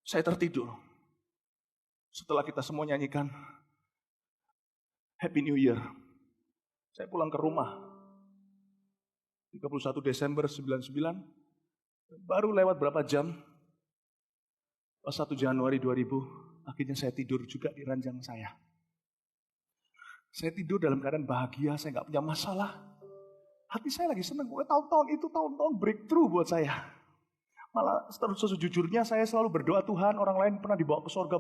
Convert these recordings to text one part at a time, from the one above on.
Saya tertidur. Setelah kita semua nyanyikan Happy New Year, saya pulang ke rumah. 31 Desember 99, baru lewat berapa jam, pas 1 Januari 2000, akhirnya saya tidur juga di ranjang saya. Saya tidur dalam keadaan bahagia, saya gak punya masalah. Hati saya lagi senang, tahun-tahun itu tahun-tahun breakthrough buat saya. Malah sejujurnya saya selalu berdoa, Tuhan, orang lain pernah dibawa ke surga,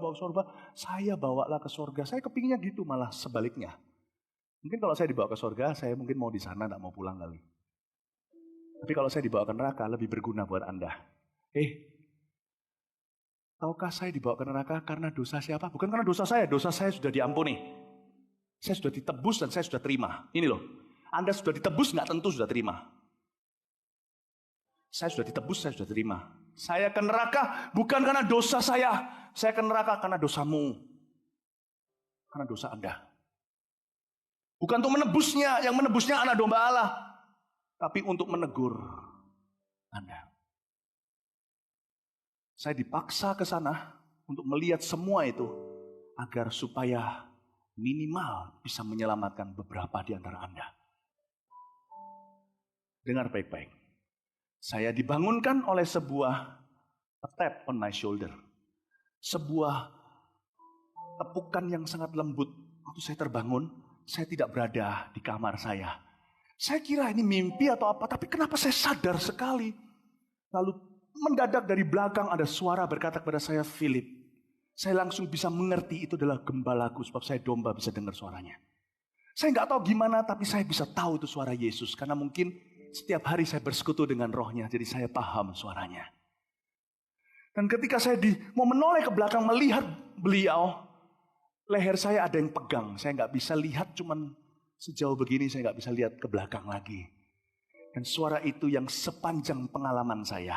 saya bawalah ke surga. Saya kepinginnya gitu, malah sebaliknya. Mungkin kalau saya dibawa ke surga, saya mungkin mau di sana, gak mau pulang kali. Tapi kalau saya dibawa ke neraka, lebih berguna buat Anda. Tahukah saya dibawa ke neraka karena dosa siapa? Bukan karena dosa saya sudah diampuni. Saya sudah ditebus dan saya sudah terima. Ini loh, Anda sudah ditebus, gak tentu sudah terima. Saya sudah ditebus, saya sudah terima. Saya ke neraka bukan karena dosa saya ke neraka karena dosamu. Karena dosa Anda. Bukan untuk menebusnya, yang menebusnya anak domba Allah. Tapi untuk menegur Anda. Saya dipaksa ke sana untuk melihat semua itu. Agar supaya minimal bisa menyelamatkan beberapa di antara Anda. Dengar baik-baik. Saya dibangunkan oleh sebuah tap on my shoulder. Sebuah tepukan yang sangat lembut. Waktu saya terbangun, saya tidak berada di kamar saya. Saya kira ini mimpi atau apa, tapi kenapa saya sadar sekali. Lalu mendadak dari belakang ada suara berkata kepada saya, Philip. Saya langsung bisa mengerti itu adalah gembalaku, sebab saya domba bisa dengar suaranya. Saya nggak tahu gimana, tapi saya bisa tahu itu suara Yesus. Karena mungkin setiap hari saya bersekutu dengan rohnya, jadi saya paham suaranya. Dan ketika saya mau menoleh ke belakang melihat beliau, leher saya ada yang pegang. Saya nggak bisa lihat, cuman sejauh begini saya nggak bisa lihat ke belakang lagi. Dan suara itu yang sepanjang pengalaman saya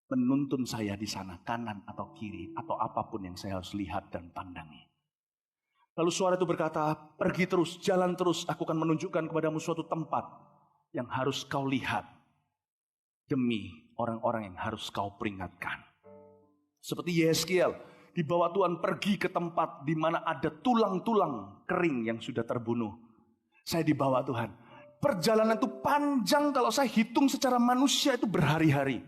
menuntun saya di sana, kanan atau kiri, atau apapun yang saya harus lihat dan pandangi. Lalu suara itu berkata, pergi terus, jalan terus, aku akan menunjukkan kepadamu suatu tempat yang harus kau lihat. Demi orang-orang yang harus kau peringatkan. Seperti Yeskiel, dibawa Tuhan pergi ke tempat di mana ada tulang-tulang kering yang sudah terbunuh. Saya dibawa Tuhan. Perjalanan itu panjang, kalau saya hitung secara manusia itu berhari-hari.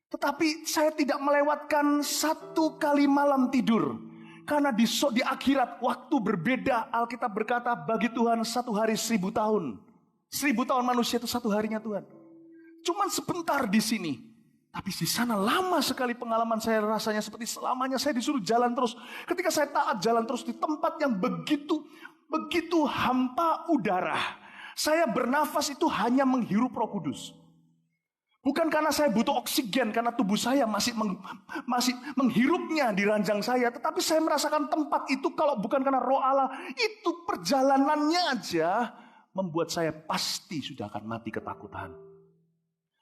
Tetapi saya tidak melewatkan 1 kali malam tidur. Karena di akhirat waktu berbeda. Alkitab berkata bagi Tuhan 1 hari 1000 tahun. 1000 tahun manusia itu 1 harinya Tuhan. Cuman sebentar di sini. Tapi di sana lama sekali pengalaman saya, rasanya seperti selamanya saya disuruh jalan terus. Ketika saya taat jalan terus di tempat yang begitu hampa udara. Saya bernafas itu hanya menghirup Roh Kudus. Bukan karena saya butuh oksigen, karena tubuh saya masih menghirupnya di ranjang saya. Tetapi saya merasakan tempat itu kalau bukan karena Roh Allah. Itu perjalanannya aja membuat saya pasti sudah akan mati ketakutan.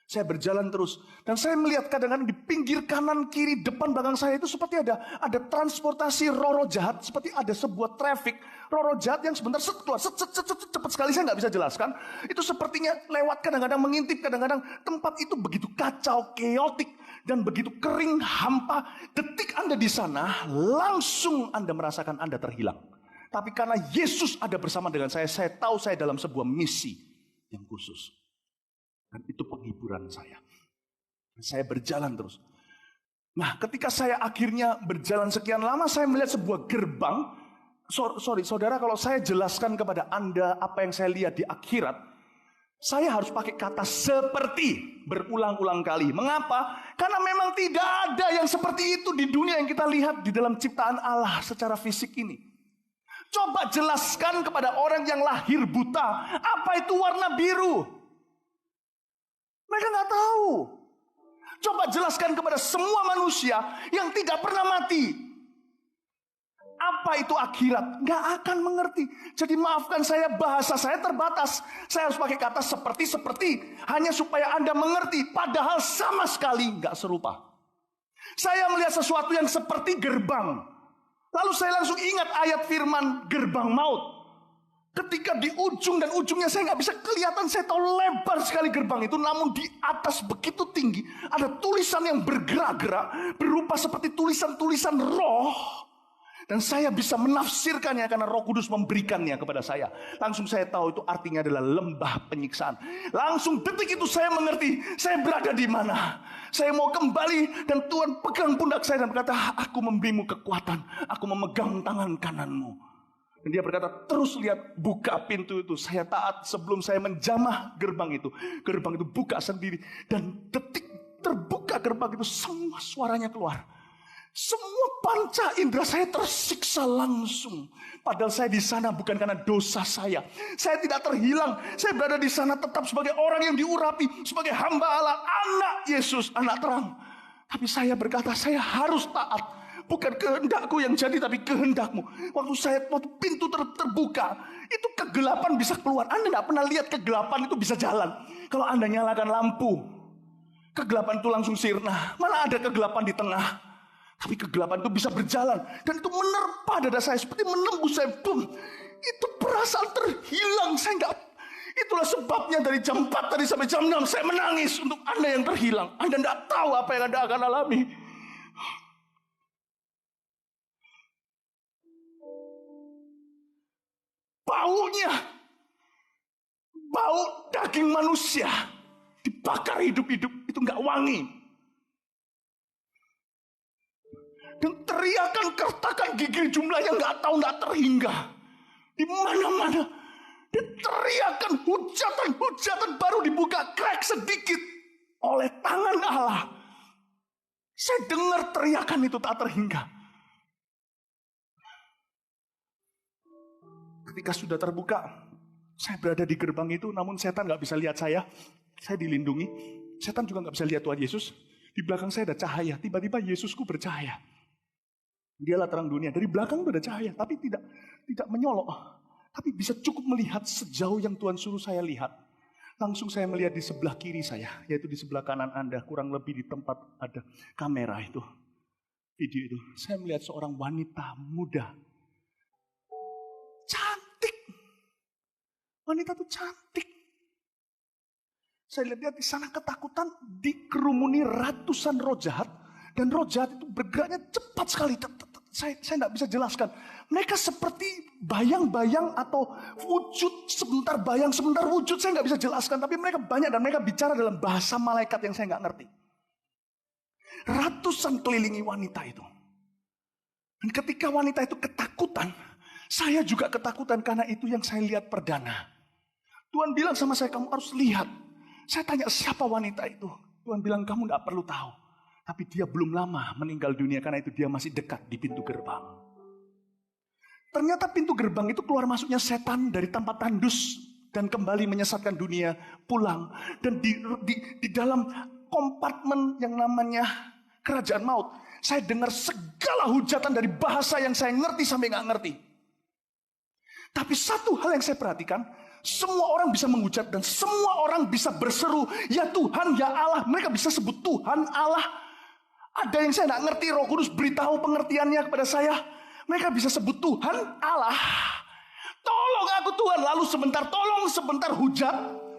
Saya berjalan terus. Dan saya melihat kadang-kadang di pinggir kanan, kiri, depan, belakang saya itu seperti ada transportasi roh-roh jahat. Seperti ada sebuah traffic roh-roh jahat yang sebentar keluar. Cepat sekali, saya nggak bisa jelaskan. Itu sepertinya lewat, kadang-kadang mengintip, kadang-kadang tempat itu begitu kacau, keotik, dan begitu kering, hampa. Detik Anda di sana, langsung Anda merasakan Anda terhilang. Tapi karena Yesus ada bersama dengan saya tahu saya dalam sebuah misi yang khusus. Dan itu penghiburan saya. Saya berjalan terus. Nah, ketika saya akhirnya berjalan sekian lama, saya melihat sebuah gerbang. Saudara, kalau saya jelaskan kepada Anda apa yang saya lihat di akhirat, saya harus pakai kata seperti berulang-ulang kali. Mengapa? Karena memang tidak ada yang seperti itu di dunia yang kita lihat di dalam ciptaan Allah secara fisik ini. Coba jelaskan kepada orang yang lahir buta, apa itu warna biru? Mereka nggak tahu. Coba jelaskan kepada semua manusia yang tidak pernah mati, apa itu akhirat? Nggak akan mengerti. Jadi maafkan saya, bahasa saya terbatas. Saya harus pakai kata seperti hanya supaya Anda mengerti. Padahal sama sekali nggak serupa. Saya melihat sesuatu yang seperti gerbang. Lalu saya langsung ingat ayat firman gerbang maut. Ketika di ujung, dan ujungnya saya nggak bisa kelihatan, saya tahu lebar sekali gerbang itu, namun di atas begitu tinggi ada tulisan yang bergerak-gerak, berupa seperti tulisan-tulisan roh. Dan saya bisa menafsirkannya karena Roh Kudus memberikannya kepada saya. Langsung saya tahu itu artinya adalah lembah penyiksaan. Langsung detik itu saya mengerti saya berada di mana. Saya mau kembali, dan Tuhan pegang pundak saya dan berkata, aku memberimu kekuatan, aku memegang tangan kananmu. Dan dia berkata, terus lihat, buka pintu itu. Saya taat sebelum saya menjamah gerbang itu. Gerbang itu buka sendiri. Dan detik terbuka gerbang itu, semua suaranya keluar. Semua panca indera saya tersiksa langsung. Padahal saya di sana bukan karena dosa saya. Saya tidak terhilang. Saya berada di sana tetap sebagai orang yang diurapi, sebagai hamba Allah, anak Yesus, anak terang. Tapi saya berkata, saya harus taat. Bukan kehendakku yang jadi, tapi kehendakmu. Waktu pintu terbuka, itu kegelapan bisa keluar. Anda tidak pernah lihat kegelapan itu bisa jalan. Kalau Anda nyalakan lampu, kegelapan itu langsung sirna. Mana ada kegelapan di tengah. Tapi kegelapan itu bisa berjalan. Dan itu menerpa dada saya, seperti menembus saya. Boom. Itu perasaan terhilang. Saya enggak. Itulah sebabnya dari jam 4 tadi sampai jam 6 saya menangis untuk Anda yang terhilang. Anda tidak tahu apa yang Anda akan alami. Baunya, bau daging manusia dibakar hidup-hidup, itu enggak wangi. Dan teriakan, kertakan gigi jumlahnya nggak terhingga. Di mana-mana. Dan teriakan, hujatan baru dibuka crack sedikit oleh tangan Allah. Saya dengar teriakan itu tak terhingga. Ketika sudah terbuka, saya berada di gerbang itu, namun setan nggak bisa lihat saya. Saya dilindungi. Setan juga nggak bisa lihat Tuhan Yesus. Di belakang saya ada cahaya. Tiba-tiba Yesusku bercahaya. Dialah terang dunia. Dari belakang itu ada cahaya, tapi tidak menyolok. Tapi bisa cukup melihat sejauh yang Tuhan suruh saya lihat. Langsung saya melihat di sebelah kiri saya, yaitu di sebelah kanan Anda, kurang lebih di tempat ada kamera itu. Video itu. Saya melihat seorang wanita muda. Cantik. Wanita itu cantik. Saya lihat di sana ketakutan, dikerumuni ratusan roh jahat. Dan roh jahat itu bergeraknya cepat sekali. Saya tidak bisa jelaskan. Mereka seperti bayang-bayang atau wujud, sebentar bayang, sebentar wujud. Saya nggak bisa jelaskan. Tapi mereka banyak dan mereka bicara dalam bahasa malaikat yang saya nggak ngerti. Ratusan kelilingi wanita itu. Dan ketika wanita itu ketakutan, saya juga ketakutan karena itu yang saya lihat perdana. Tuhan bilang sama saya, kamu harus lihat. Saya tanya, siapa wanita itu? Tuhan bilang, kamu nggak perlu tahu. Tapi dia belum lama meninggal dunia karena itu dia masih dekat di pintu gerbang. Ternyata pintu gerbang itu keluar masuknya setan dari tempat tandus dan kembali menyesatkan dunia pulang. Dan di dalam kompartemen yang namanya kerajaan maut, saya dengar segala hujatan dari bahasa yang saya ngerti sampai nggak ngerti. Tapi satu hal yang saya perhatikan, semua orang bisa menghujat dan semua orang bisa berseru, ya Tuhan, ya Allah. Mereka bisa sebut Tuhan, Allah. Ada yang saya tidak ngerti, Roh Kudus beritahu pengertiannya kepada saya. Mereka bisa sebut Tuhan, Allah. Tolong aku Tuhan, lalu tolong sebentar hujat.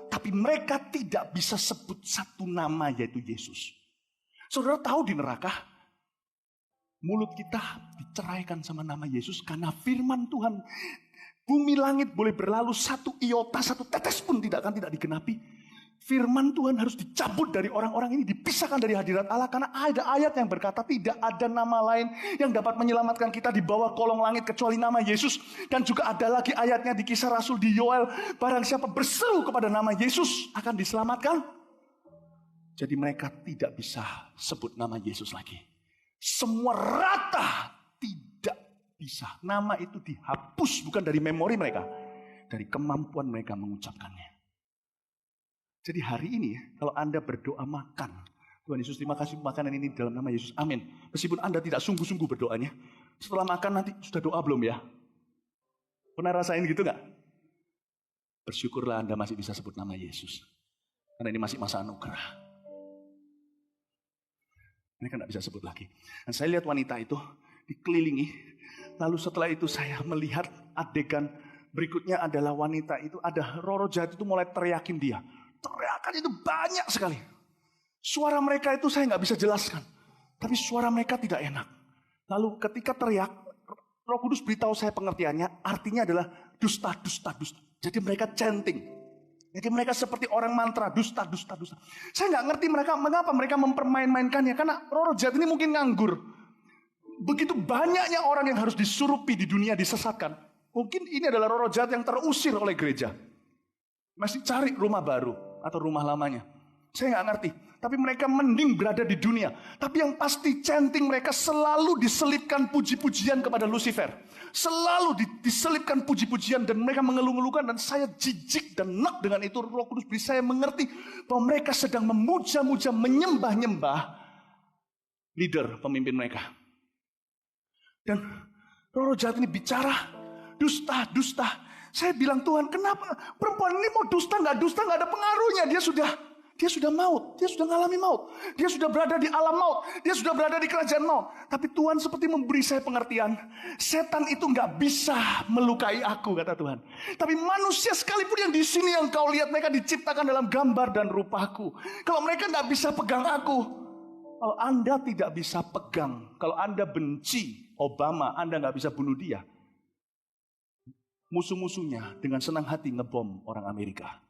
Tapi mereka tidak bisa sebut satu nama, yaitu Yesus. Saudara tahu di neraka, mulut kita diceraikan sama nama Yesus karena firman Tuhan. Bumi langit boleh berlalu, satu iota, satu tetes pun tidak digenapi. Firman Tuhan harus dicabut dari orang-orang ini, dipisahkan dari hadirat Allah. Karena ada ayat yang berkata tidak ada nama lain yang dapat menyelamatkan kita di bawah kolong langit kecuali nama Yesus. Dan juga ada lagi ayatnya di Kisah Rasul di Yoel, barang siapa berseru kepada nama Yesus akan diselamatkan. Jadi mereka tidak bisa sebut nama Yesus lagi. Semua rata tidak bisa. Nama itu dihapus bukan dari memori mereka, dari kemampuan mereka mengucapkannya. Jadi hari ini kalau Anda berdoa makan, Tuhan Yesus terima kasih makanan ini dalam nama Yesus, amin. Meskipun Anda tidak sungguh-sungguh berdoanya, setelah makan nanti sudah doa belum ya? Pernah rasain gitu gak? Bersyukurlah Anda masih bisa sebut nama Yesus. Karena ini masih masa anugerah. Mereka tidak bisa sebut lagi. Dan saya lihat wanita itu dikelilingi. Lalu setelah itu saya melihat adegan berikutnya adalah wanita itu, ada roh jahat itu mulai teriakin dia. Teriakan itu banyak sekali. Suara mereka itu saya nggak bisa jelaskan. Tapi suara mereka tidak enak. Lalu ketika teriak, Roh Kudus beritahu saya pengertiannya, artinya adalah dusta, dusta, dusta. Jadi mereka chanting. Jadi mereka seperti orang mantra, dusta, dusta, dusta. Saya nggak ngerti mereka mengapa mereka mempermain-mainkannya. Karena roh jahat ini mungkin nganggur. Begitu banyaknya orang yang harus disurupi di dunia, disesatkan. Mungkin ini adalah roh jahat yang terusir oleh gereja. Masih cari rumah baru atau rumah lamanya. Saya nggak ngerti. Tapi mereka mending berada di dunia. Tapi yang pasti chanting mereka selalu diselipkan puji-pujian kepada Lucifer. Selalu diselipkan puji-pujian dan mereka mengeluh-ngeluhkan. Dan saya jijik dan nek dengan itu. Roh Kudus beri saya mengerti bahwa mereka sedang memuja-muja, menyembah-nyembah leader, pemimpin mereka. Dan roh jahat ini bicara, dusta, dusta. Saya bilang, Tuhan, kenapa perempuan ini mau dusta, nggak ada pengaruhnya. Dia sudah maut, dia sudah mengalami maut. Dia sudah berada di alam maut, dia sudah berada di kerajaan maut. Tapi Tuhan seperti memberi saya pengertian. Setan itu nggak bisa melukai aku, kata Tuhan. Tapi manusia sekalipun yang di sini yang kau lihat, mereka diciptakan dalam gambar dan rupaku. Kalau mereka nggak bisa pegang aku, kalau Anda tidak bisa pegang, kalau Anda benci Obama, Anda nggak bisa bunuh dia. Musuh-musuhnya dengan senang hati ngebom orang Amerika.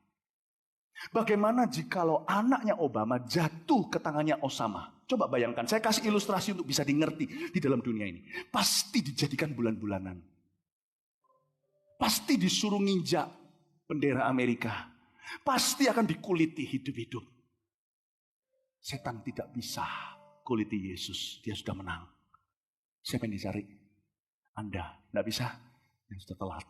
Bagaimana jikalau anaknya Obama jatuh ke tangannya Osama? Coba bayangkan, saya kasih ilustrasi untuk bisa dimengerti di dalam dunia ini. Pasti dijadikan bulan-bulanan. Pasti disuruh nginjak bendera Amerika. Pasti akan dikuliti hidup-hidup. Setan tidak bisa kuliti Yesus, dia sudah menang. Siapa yang dicari? Anda, tidak bisa, yang sudah telat.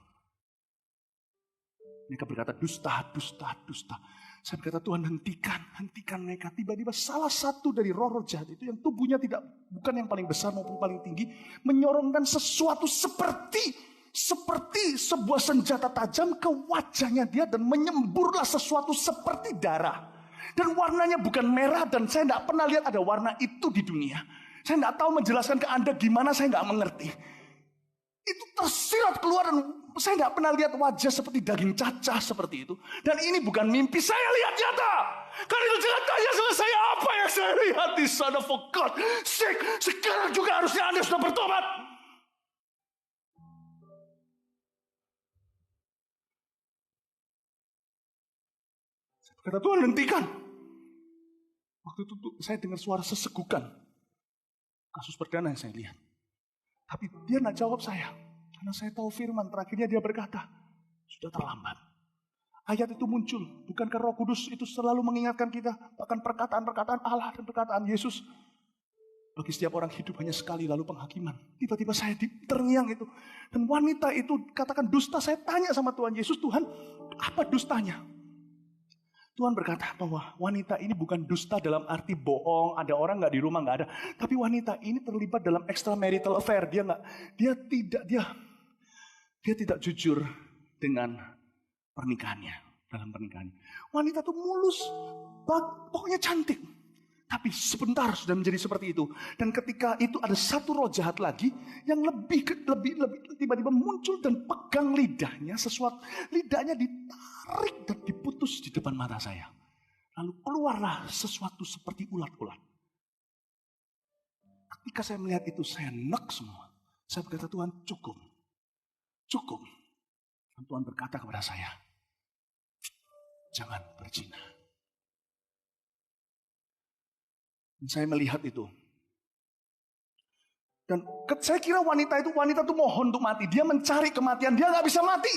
Mereka berkata dusta, dusta, dusta. Saya berkata Tuhan hentikan mereka. Tiba-tiba salah satu dari roh-roh jahat itu yang tubuhnya bukan yang paling besar maupun paling tinggi. Menyorongkan sesuatu seperti sebuah senjata tajam ke wajahnya dia. Dan menyemburlah sesuatu seperti darah. Dan warnanya bukan merah dan saya tidak pernah lihat ada warna itu di dunia. Saya tidak tahu menjelaskan ke Anda gimana, saya tidak mengerti. Itu tersirat keluar dan saya tidak pernah lihat wajah seperti daging cacah seperti itu. Dan ini bukan mimpi, saya lihat nyata. Karena itu jangan tanya sama saya apa yang saya lihat di Son of God. Sekarang juga harusnya Anda sudah bertobat. Kata Tuhan hentikan. Waktu itu saya dengar suara sesegukan. Kasus perdana yang saya lihat. Tapi dia tidak jawab saya. Karena saya tahu firman. Terakhirnya dia berkata, sudah terlambat. Ayat itu muncul. Bukankah Roh Kudus itu selalu mengingatkan kita. Bahkan perkataan-perkataan Allah dan perkataan Yesus. Bagi setiap orang hidup hanya sekali lalu penghakiman. Tiba-tiba saya terngiang itu. Dan wanita itu katakan dusta. Saya tanya sama Tuhan Yesus, Tuhan apa dustanya? Tuhan berkata bahwa wanita ini bukan dusta dalam arti bohong, ada orang nggak di rumah, nggak ada. Tapi wanita ini terlibat dalam extramarital affair. Dia tidak jujur dengan pernikahannya, dalam pernikahannya. Wanita itu mulus, pokoknya cantik. Tapi sebentar sudah menjadi seperti itu. Dan ketika itu ada satu roh jahat lagi yang lebih tiba-tiba muncul dan pegang lidahnya, lidahnya ditarik dan diputus di depan mata saya. Lalu keluarlah sesuatu seperti ulat-ulat. Ketika saya melihat itu saya nek semua. Saya berkata, Tuhan cukup. Dan Tuhan berkata kepada saya, jangan berzina. Dan saya melihat itu. Dan saya kira wanita itu mohon untuk mati. Dia mencari kematian. Dia nggak bisa mati.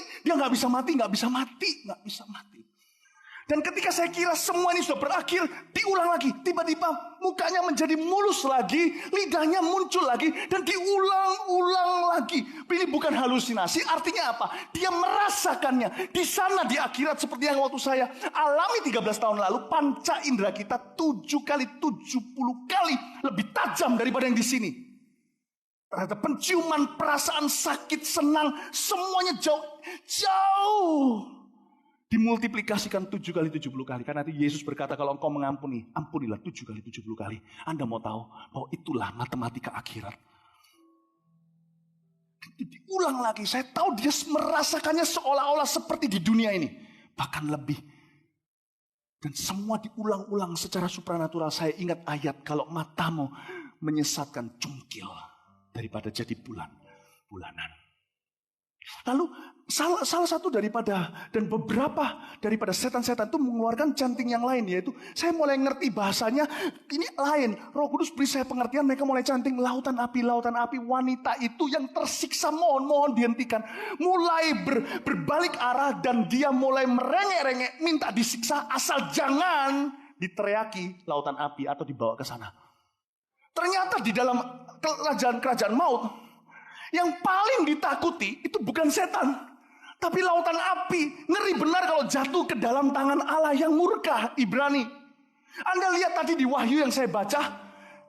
Dan ketika saya kira semua ini sudah berakhir, diulang lagi. Tiba-tiba mukanya menjadi mulus lagi, lidahnya muncul lagi, dan diulang-ulang lagi. Ini bukan halusinasi, artinya apa? Dia merasakannya. Di sana di akhirat seperti yang waktu saya alami 13 tahun lalu, panca indera kita 7 kali 70 kali lebih tajam daripada yang di sini. Terhadap penciuman, perasaan sakit, senang, semuanya jauh. Dimultiplikasikan 7 kali 70 kali. Karena itu Yesus berkata kalau engkau mengampuni, ampunilah 7 kali 70 kali. Anda mau tahu bahwa itulah matematika akhirat. Itu diulang lagi. Saya tahu dia merasakannya seolah-olah seperti di dunia ini. Bahkan lebih. Dan semua diulang-ulang secara supranatural. Saya ingat ayat, kalau matamu menyesatkan, cungkil daripada jadi bulanan. Lalu salah satu daripada dan beberapa daripada setan-setan itu mengeluarkan canting yang lain, yaitu saya mulai ngerti bahasanya ini lain. Roh Kudus beri saya pengertian, mereka mulai canting lautan api, wanita itu yang tersiksa, mohon dihentikan. Mulai berbalik arah dan dia mulai merengek-rengek minta disiksa, asal jangan diteriaki lautan api atau dibawa ke sana. Ternyata di dalam kerajaan maut yang paling ditakuti itu bukan setan, tapi lautan api. Ngeri benar kalau jatuh ke dalam tangan Allah yang murka, Ibrani. Anda lihat tadi di Wahyu yang saya baca,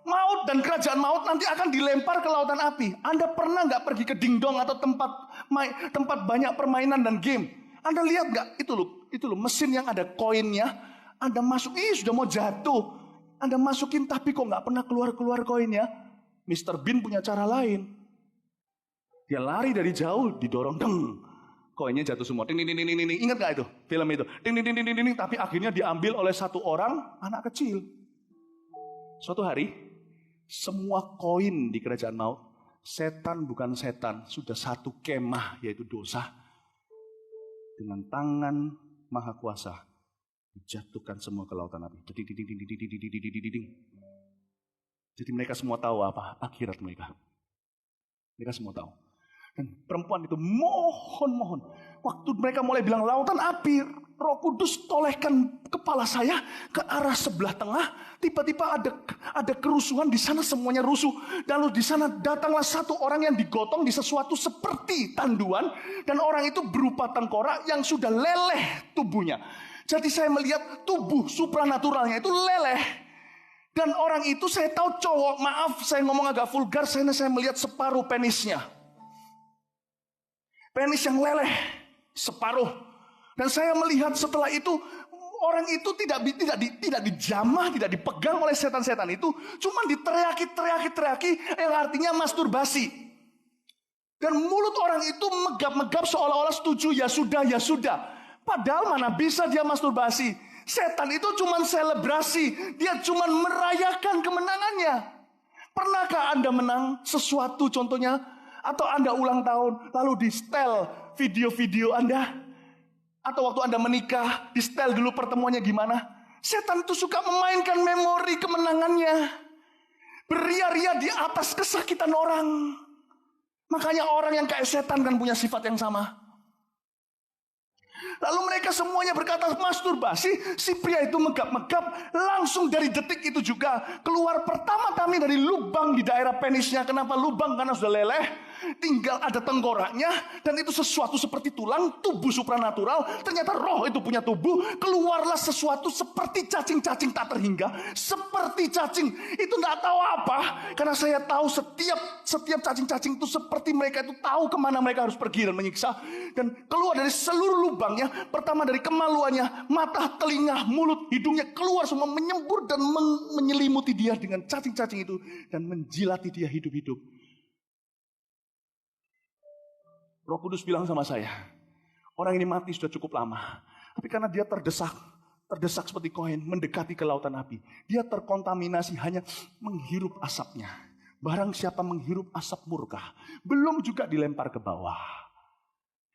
maut dan kerajaan maut nanti akan dilempar ke lautan api. Anda pernah nggak pergi ke dingdong atau tempat banyak permainan dan game? Anda lihat nggak itu loh mesin yang ada koinnya. Anda masuk, sudah mau jatuh. Anda masukin tapi kok nggak pernah keluar koinnya. Mr. Bean punya cara lain. Dia lari dari jauh, didorong, deng. Koinnya jatuh semua. Ding, ding, ding, ding, ding. Ingat gak itu film itu? Ding, ding, ding, ding, ding. Tapi akhirnya diambil oleh satu orang, anak kecil. Suatu hari, semua koin di kerajaan maut, setan bukan setan, sudah satu kemah, yaitu dosa. Dengan tangan maha kuasa, dijatuhkan semua ke lautan api. Jadi mereka semua tahu apa akhirat mereka. Mereka semua tahu. Dan perempuan itu mohon. Waktu mereka mulai bilang lautan api, Roh Kudus tolehkan kepala saya ke arah sebelah tengah. Tiba-tiba ada kerusuhan di sana, semuanya rusuh. Lalu di sana datanglah satu orang yang digotong di sesuatu seperti tanduan. Dan orang itu berupa tengkorak yang sudah leleh tubuhnya. Jadi saya melihat tubuh supranaturalnya itu leleh. Dan orang itu saya tahu cowok, maaf saya ngomong agak vulgar, saya melihat separuh penisnya. Penis yang leleh, separuh. Dan saya melihat setelah itu, orang itu tidak dijamah, tidak dipegang oleh setan-setan itu. Cuma diteriaki, yang artinya masturbasi. Dan mulut orang itu megap-megap seolah-olah setuju, ya sudah. Padahal mana bisa dia masturbasi. Setan itu cuma selebrasi. Dia cuma merayakan kemenangannya. Pernahkah Anda menang sesuatu contohnya? Atau Anda ulang tahun lalu di setel video-video Anda? Atau waktu Anda menikah di setel dulu pertemuannya gimana? Setan itu suka memainkan memori kemenangannya. Beria-ria di atas kesakitan orang. Makanya orang yang kayak setan kan punya sifat yang sama. Lalu mereka semuanya berkata masturbasi. Si pria itu megap-megap. Langsung dari detik itu juga keluar pertama-tama dari lubang di daerah penisnya. Kenapa lubang? Karena sudah leleh. Tinggal ada tengkoraknya. Dan itu sesuatu seperti tulang. Tubuh supranatural. Ternyata roh itu punya tubuh. Keluarlah sesuatu seperti cacing-cacing tak terhingga. Seperti cacing. Itu gak tahu apa. Karena saya tahu setiap cacing-cacing itu seperti mereka itu tahu kemana mereka harus pergi dan menyiksa. Dan keluar dari seluruh lubangnya. Pertama dari kemaluannya, mata, telinga, mulut, hidungnya keluar semua, menyembur dan menyelimuti dia dengan cacing-cacing itu dan menjilati dia hidup-hidup. Roh Kudus bilang sama saya, orang ini mati sudah cukup lama, tapi karena dia terdesak seperti koin, mendekati ke lautan api, dia terkontaminasi hanya menghirup asapnya. Barang siapa menghirup asap murka, belum juga dilempar ke bawah.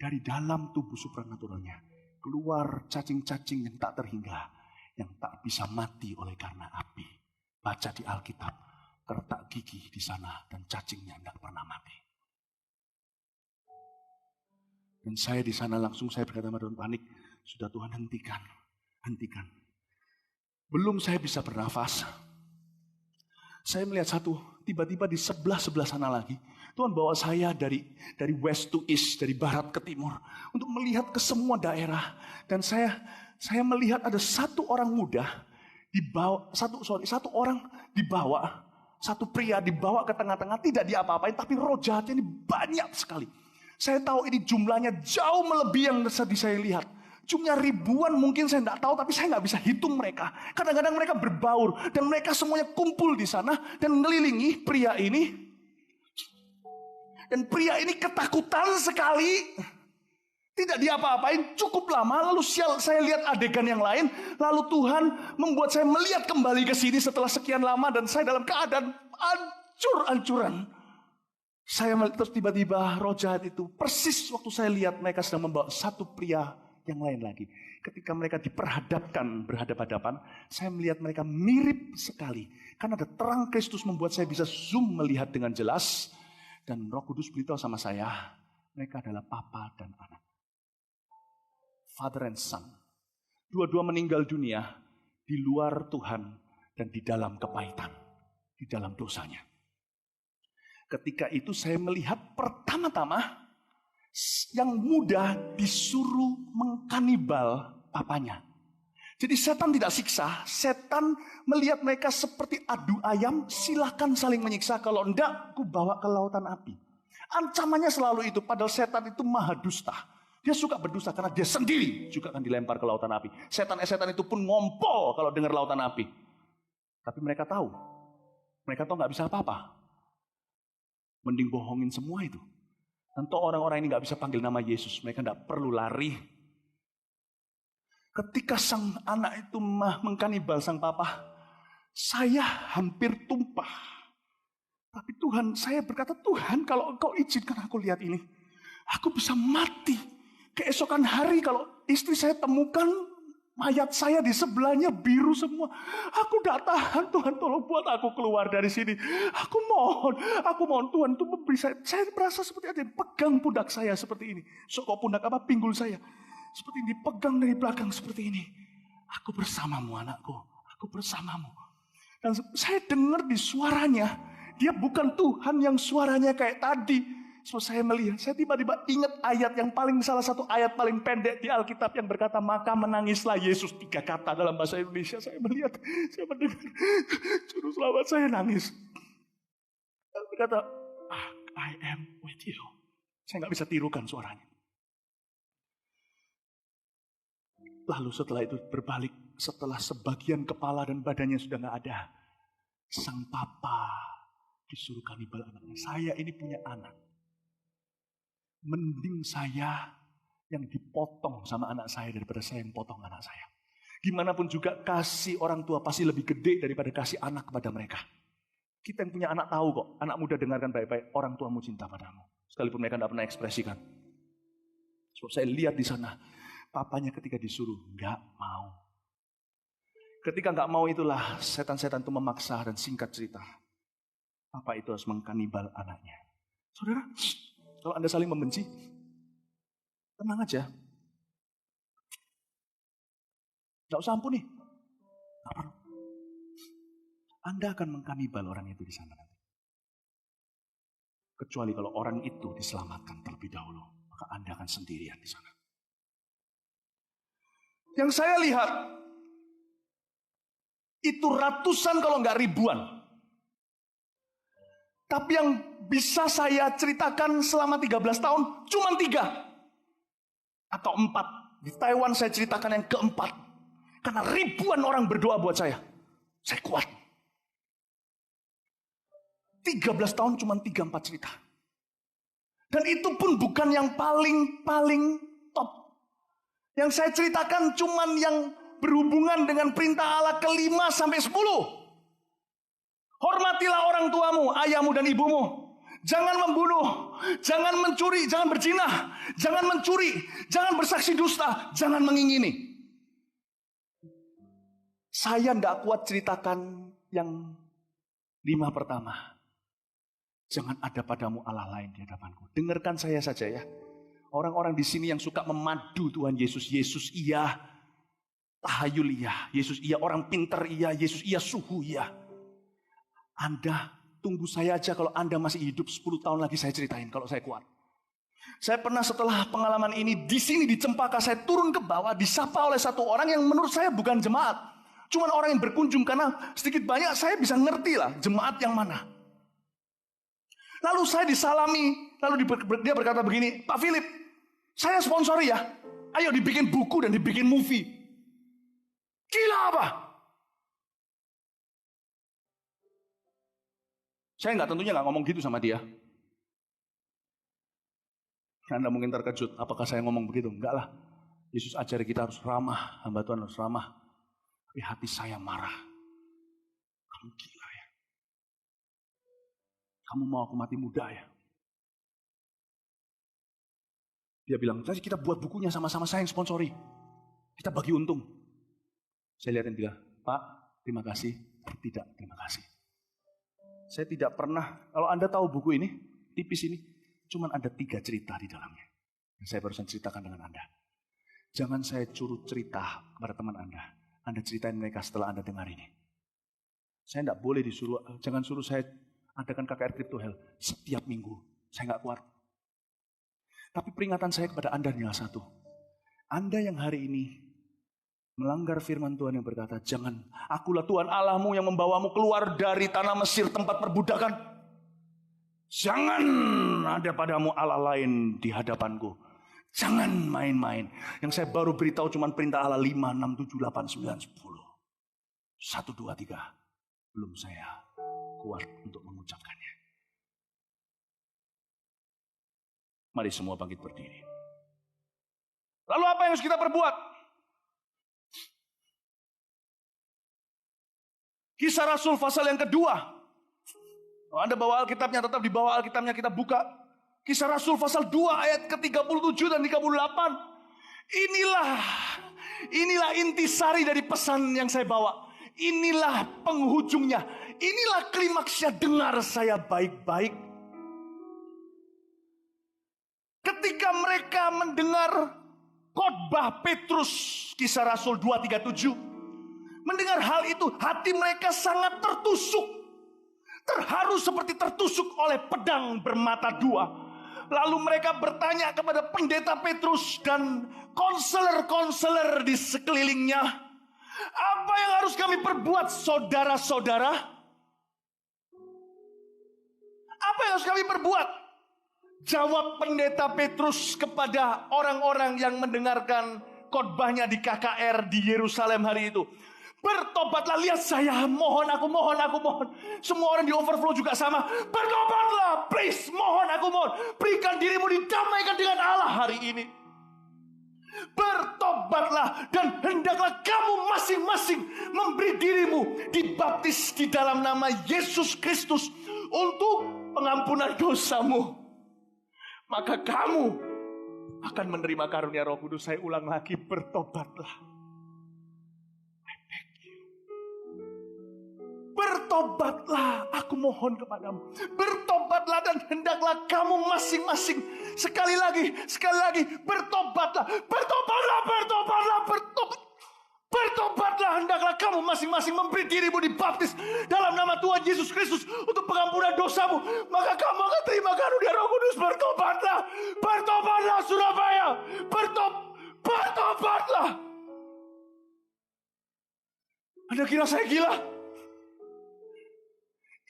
Dari dalam tubuh supranaturalnya keluar cacing-cacing yang tak terhingga, yang tak bisa mati oleh karena api. Baca di Alkitab, tertak gigi di sana dan cacingnya tidak pernah mati. Dan saya di sana langsung saya berkata dalam panik, sudah Tuhan hentikan. Belum saya bisa bernafas. Saya melihat tiba-tiba di sebelah sana lagi. Tuhan bawa saya dari west to east, dari barat ke timur. Untuk melihat ke semua daerah. Dan saya melihat ada satu orang muda. Satu orang dibawa. Satu pria dibawa ke tengah-tengah. Tidak diapa-apain, tapi roh jahatnya ini banyak sekali. Saya tahu ini jumlahnya jauh melebihi yang tadi saya lihat. Jumlah ribuan mungkin saya tidak tahu, tapi saya nggak bisa hitung mereka. Kadang-kadang mereka berbaur dan mereka semuanya kumpul di sana dan mengelilingi pria ini. Dan pria ini ketakutan sekali. Tidak diapa-apain, cukup lama. Lalu saya lihat adegan yang lain. Lalu Tuhan membuat saya melihat kembali ke sini setelah sekian lama. Dan saya dalam keadaan hancur-hancuran. Saya melihat terus tiba-tiba roh jahat itu. Persis waktu saya lihat mereka sedang membawa satu pria yang lain lagi. Ketika mereka diperhadapkan berhadapan-hadapan, saya melihat mereka mirip sekali. Karena ada terang Kristus membuat saya bisa zoom melihat dengan jelas. Dan Roh Kudus beritahu sama saya, mereka adalah papa dan anak. Father and son. Dua-dua meninggal dunia di luar Tuhan dan di dalam kepahitan, di dalam dosanya. Ketika itu saya melihat pertama-tama yang muda disuruh mengkanibal papanya. Jadi setan tidak siksa, setan melihat mereka seperti adu ayam, silakan saling menyiksa, kalau enggak aku bawa ke lautan api. Ancamannya selalu itu, padahal setan itu maha dusta. Dia suka berdusta karena dia sendiri juga akan dilempar ke lautan api. Setan-setan itu pun ngompol kalau dengar lautan api. Tapi mereka tahu nggak bisa apa-apa. Mending bohongin semua itu. Tentu orang-orang ini nggak bisa panggil nama Yesus, mereka nggak perlu lari. Ketika sang anak itu mengkanibal sang papa, saya hampir tumpah. Tapi Tuhan, saya berkata, Tuhan kalau Engkau izinkan aku lihat ini, aku bisa mati. Keesokan hari kalau istri saya temukan mayat saya di sebelahnya biru semua. Aku tidak tahan, Tuhan tolong buat aku keluar dari sini. Aku mohon Tuhan untuk memberi saya merasa seperti ada yang pegang pundak saya seperti ini. Kok pundak apa? Pinggul saya. Seperti ini, dipegang dari belakang seperti ini. Aku bersamamu anakku, aku bersamamu. Dan saya dengar di suaranya, dia bukan Tuhan yang suaranya kayak tadi. So, saya melihat, saya tiba-tiba ingat ayat yang salah satu ayat paling pendek di Alkitab yang berkata, maka menangislah Yesus. 3 kata dalam bahasa Indonesia. Saya melihat, saya mendengar, juru selamat saya nangis. Dia berkata, I am with you. Saya nggak bisa tirukan suaranya. Lalu setelah itu berbalik, setelah sebagian kepala dan badannya sudah nggak ada, sang papa disuruh kanibal anaknya. Saya ini punya anak. Mending saya yang dipotong sama anak saya daripada saya yang potong anak saya. Gimana pun juga kasih orang tua pasti lebih gede daripada kasih anak kepada mereka. Kita yang punya anak tahu kok, anak muda dengarkan baik-baik, orang tuamu cinta padamu. Sekalipun mereka tidak pernah ekspresikan. Sebab saya lihat di sana, papanya ketika disuruh, nggak mau. Ketika nggak mau itulah setan-setan itu memaksa dan singkat cerita. Papa itu harus mengkanibal anaknya. Saudara, kalau Anda saling membenci, tenang aja. Nggak usah ampuni. Nggak perlu. Anda akan mengkanibal orang itu di sana nanti. Kecuali kalau orang itu diselamatkan terlebih dahulu, maka Anda akan sendirian di sana. Yang saya lihat, itu ratusan kalau nggak ribuan. Tapi yang bisa saya ceritakan selama 13 tahun, cuma 3 atau 4. Di Taiwan saya ceritakan yang keempat. Karena ribuan orang berdoa buat saya. Saya kuat. 13 tahun cuma 3-4 cerita. Dan itu pun bukan yang paling top. Yang saya ceritakan cuma yang berhubungan dengan perintah Allah ke-5 sampai 10. Hormatilah orang tuamu, ayahmu dan ibumu. Jangan membunuh, jangan mencuri, jangan berzina, jangan mencuri, jangan bersaksi dusta, jangan mengingini. Saya tidak kuat ceritakan yang 5 pertama. Jangan ada padamu Allah lain di hadapanku. Dengarkan saya saja ya. Orang-orang di sini yang suka memadu Tuhan Yesus. Yesus iya, tahayul iya. Yesus iya, orang pintar iya. Yesus iya, suhu iya. Anda tunggu saya aja kalau Anda masih hidup 10 tahun lagi saya ceritain kalau saya kuat. Saya pernah setelah pengalaman ini di sini di Cempaka saya turun ke bawah disapa oleh satu orang yang menurut saya bukan jemaat. Cuman orang yang berkunjung karena sedikit banyak saya bisa ngerti lah jemaat yang mana. Lalu saya disalami, lalu dia berkata begini, Pak Philip, saya sponsori ya. Ayo dibikin buku dan dibikin movie. Gila apa? Saya tentunya nggak ngomong gitu sama dia. Anda mungkin terkejut, apakah saya ngomong begitu? Enggak lah. Yesus ajari kita harus ramah, hamba Tuhan harus ramah. Tapi hati saya marah. Kamu gila ya? Kamu mau aku mati muda ya? Dia bilang, kita buat bukunya sama-sama, saya yang sponsori. Kita bagi untung. Saya lihatin dia, Pak, terima kasih. Tidak, terima kasih. Saya tidak pernah, kalau Anda tahu buku ini, tipis ini, cuman ada 3 cerita di dalamnya. Yang saya barusan ceritakan dengan Anda. Jangan saya suruh cerita kepada teman Anda. Anda ceritain mereka setelah Anda dengar ini. Saya tidak boleh disuruh, jangan suruh saya adakan KKR Crypto Hell setiap minggu. Saya nggak kuat. Tapi peringatan saya kepada Anda adalah satu. Anda yang hari ini melanggar firman Tuhan yang berkata, jangan, akulah Tuhan Allahmu yang membawamu keluar dari tanah Mesir tempat perbudakan. Jangan ada padamu Allah lain di hadapanku. Jangan main-main. Yang saya baru beritahu cuma perintah Allah 5, 6, 7, 8, 9, 10. 1, 2, 3. Belum saya kuat untuk mengucapkannya. Mari semua bangkit berdiri. Lalu apa yang harus kita perbuat? Kisah Rasul pasal yang kedua. Kalau Anda bawa Alkitabnya, tetap di bawah Alkitabnya kita buka. Kisah Rasul pasal 2 ayat ke-37 dan 38. Inilah intisari dari pesan yang saya bawa. Inilah penghujungnya. Inilah klimaksnya, dengar saya baik-baik. Ketika mereka mendengar khotbah Petrus, Kisah Rasul 2:37, mendengar hal itu, hati mereka sangat tertusuk. Terharu seperti tertusuk oleh pedang bermata dua. Lalu mereka bertanya kepada pendeta Petrus dan konselor-konselor di sekelilingnya, apa yang harus kami perbuat, saudara-saudara? Apa yang harus kami perbuat? Jawab pendeta Petrus kepada orang-orang yang mendengarkan khotbahnya di KKR di Yerusalem hari itu. Bertobatlah, lihat saya, mohon. Semua orang di overflow juga sama. Bertobatlah, please, mohon. Berikan dirimu didamaikan dengan Allah hari ini. Bertobatlah dan hendaklah kamu masing-masing memberi dirimu dibaptis di dalam nama Yesus Kristus untuk pengampunan dosamu. Maka kamu akan menerima karunia Roh Kudus. Saya ulang lagi, bertobatlah. Bertobatlah, aku mohon kepadamu. Bertobatlah dan hendaklah kamu masing-masing. Sekali lagi, bertobatlah. Bertobatlah, hendaklah kamu masing-masing memberi dirimu dibaptis dalam nama Tuhan Yesus Kristus untuk pengampunan dosamu. Maka kamu akan terima karunia Roh Kudus. Bertobatlah Surabaya. Bertobatlah. Anda kira saya gila?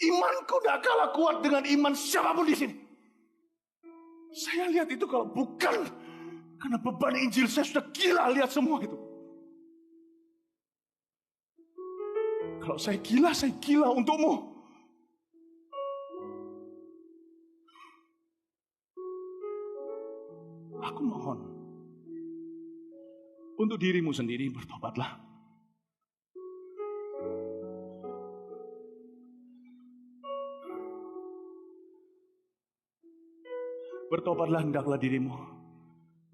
Imanku tidak kalah kuat dengan iman siapapun di sini. Saya lihat itu kalau bukan karena beban Injil, saya sudah gila lihat semua itu. Kalau saya gila untukmu. Aku mohon untuk dirimu sendiri, bertobatlah. Bertobatlah, hendaklah dirimu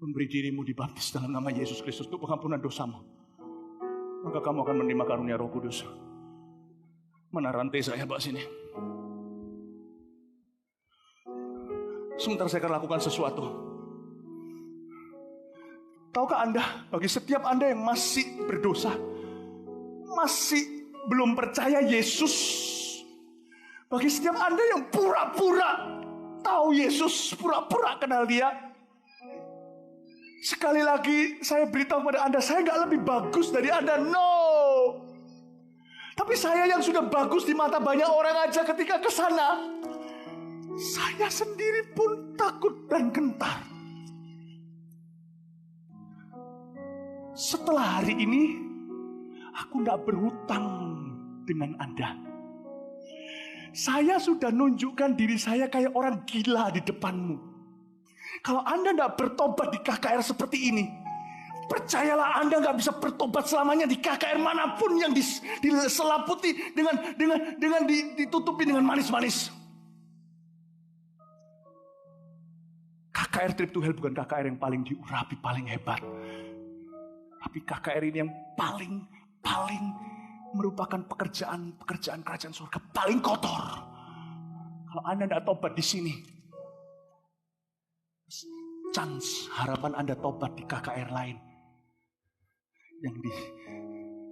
memberi dirimu dibaptis dalam nama Yesus Kristus untuk pengampunan dosamu. Maka kamu akan menerima karunia Roh Kudus. Mana rantai saya, Pak, sini? Sebentar saya akan lakukan sesuatu. Tahukah Anda, bagi setiap Anda yang masih berdosa, masih belum percaya Yesus, bagi setiap Anda yang pura-pura tahu Yesus, pura-pura kenal Dia, sekali lagi saya beritahu kepada Anda, saya nggak lebih bagus dari Anda, no. Tapi saya yang sudah bagus di mata banyak orang aja, ketika ke sana, saya sendiri pun takut dan gentar. Setelah hari ini, aku nggak berhutang dengan Anda. Saya sudah nunjukkan diri saya kayak orang gila di depanmu. Kalau Anda tidak bertobat di KKR seperti ini, percayalah Anda nggak bisa bertobat selamanya di KKR manapun yang diselaputi dengan ditutupi dengan manis-manis. KKR Trip to Hell bukan KKR yang paling diurapi, paling hebat. Tapi KKR ini yang paling merupakan pekerjaan kerajaan surga paling kotor. Kalau Anda tidak tobat di sini, chance harapan Anda tobat di KKR lain yang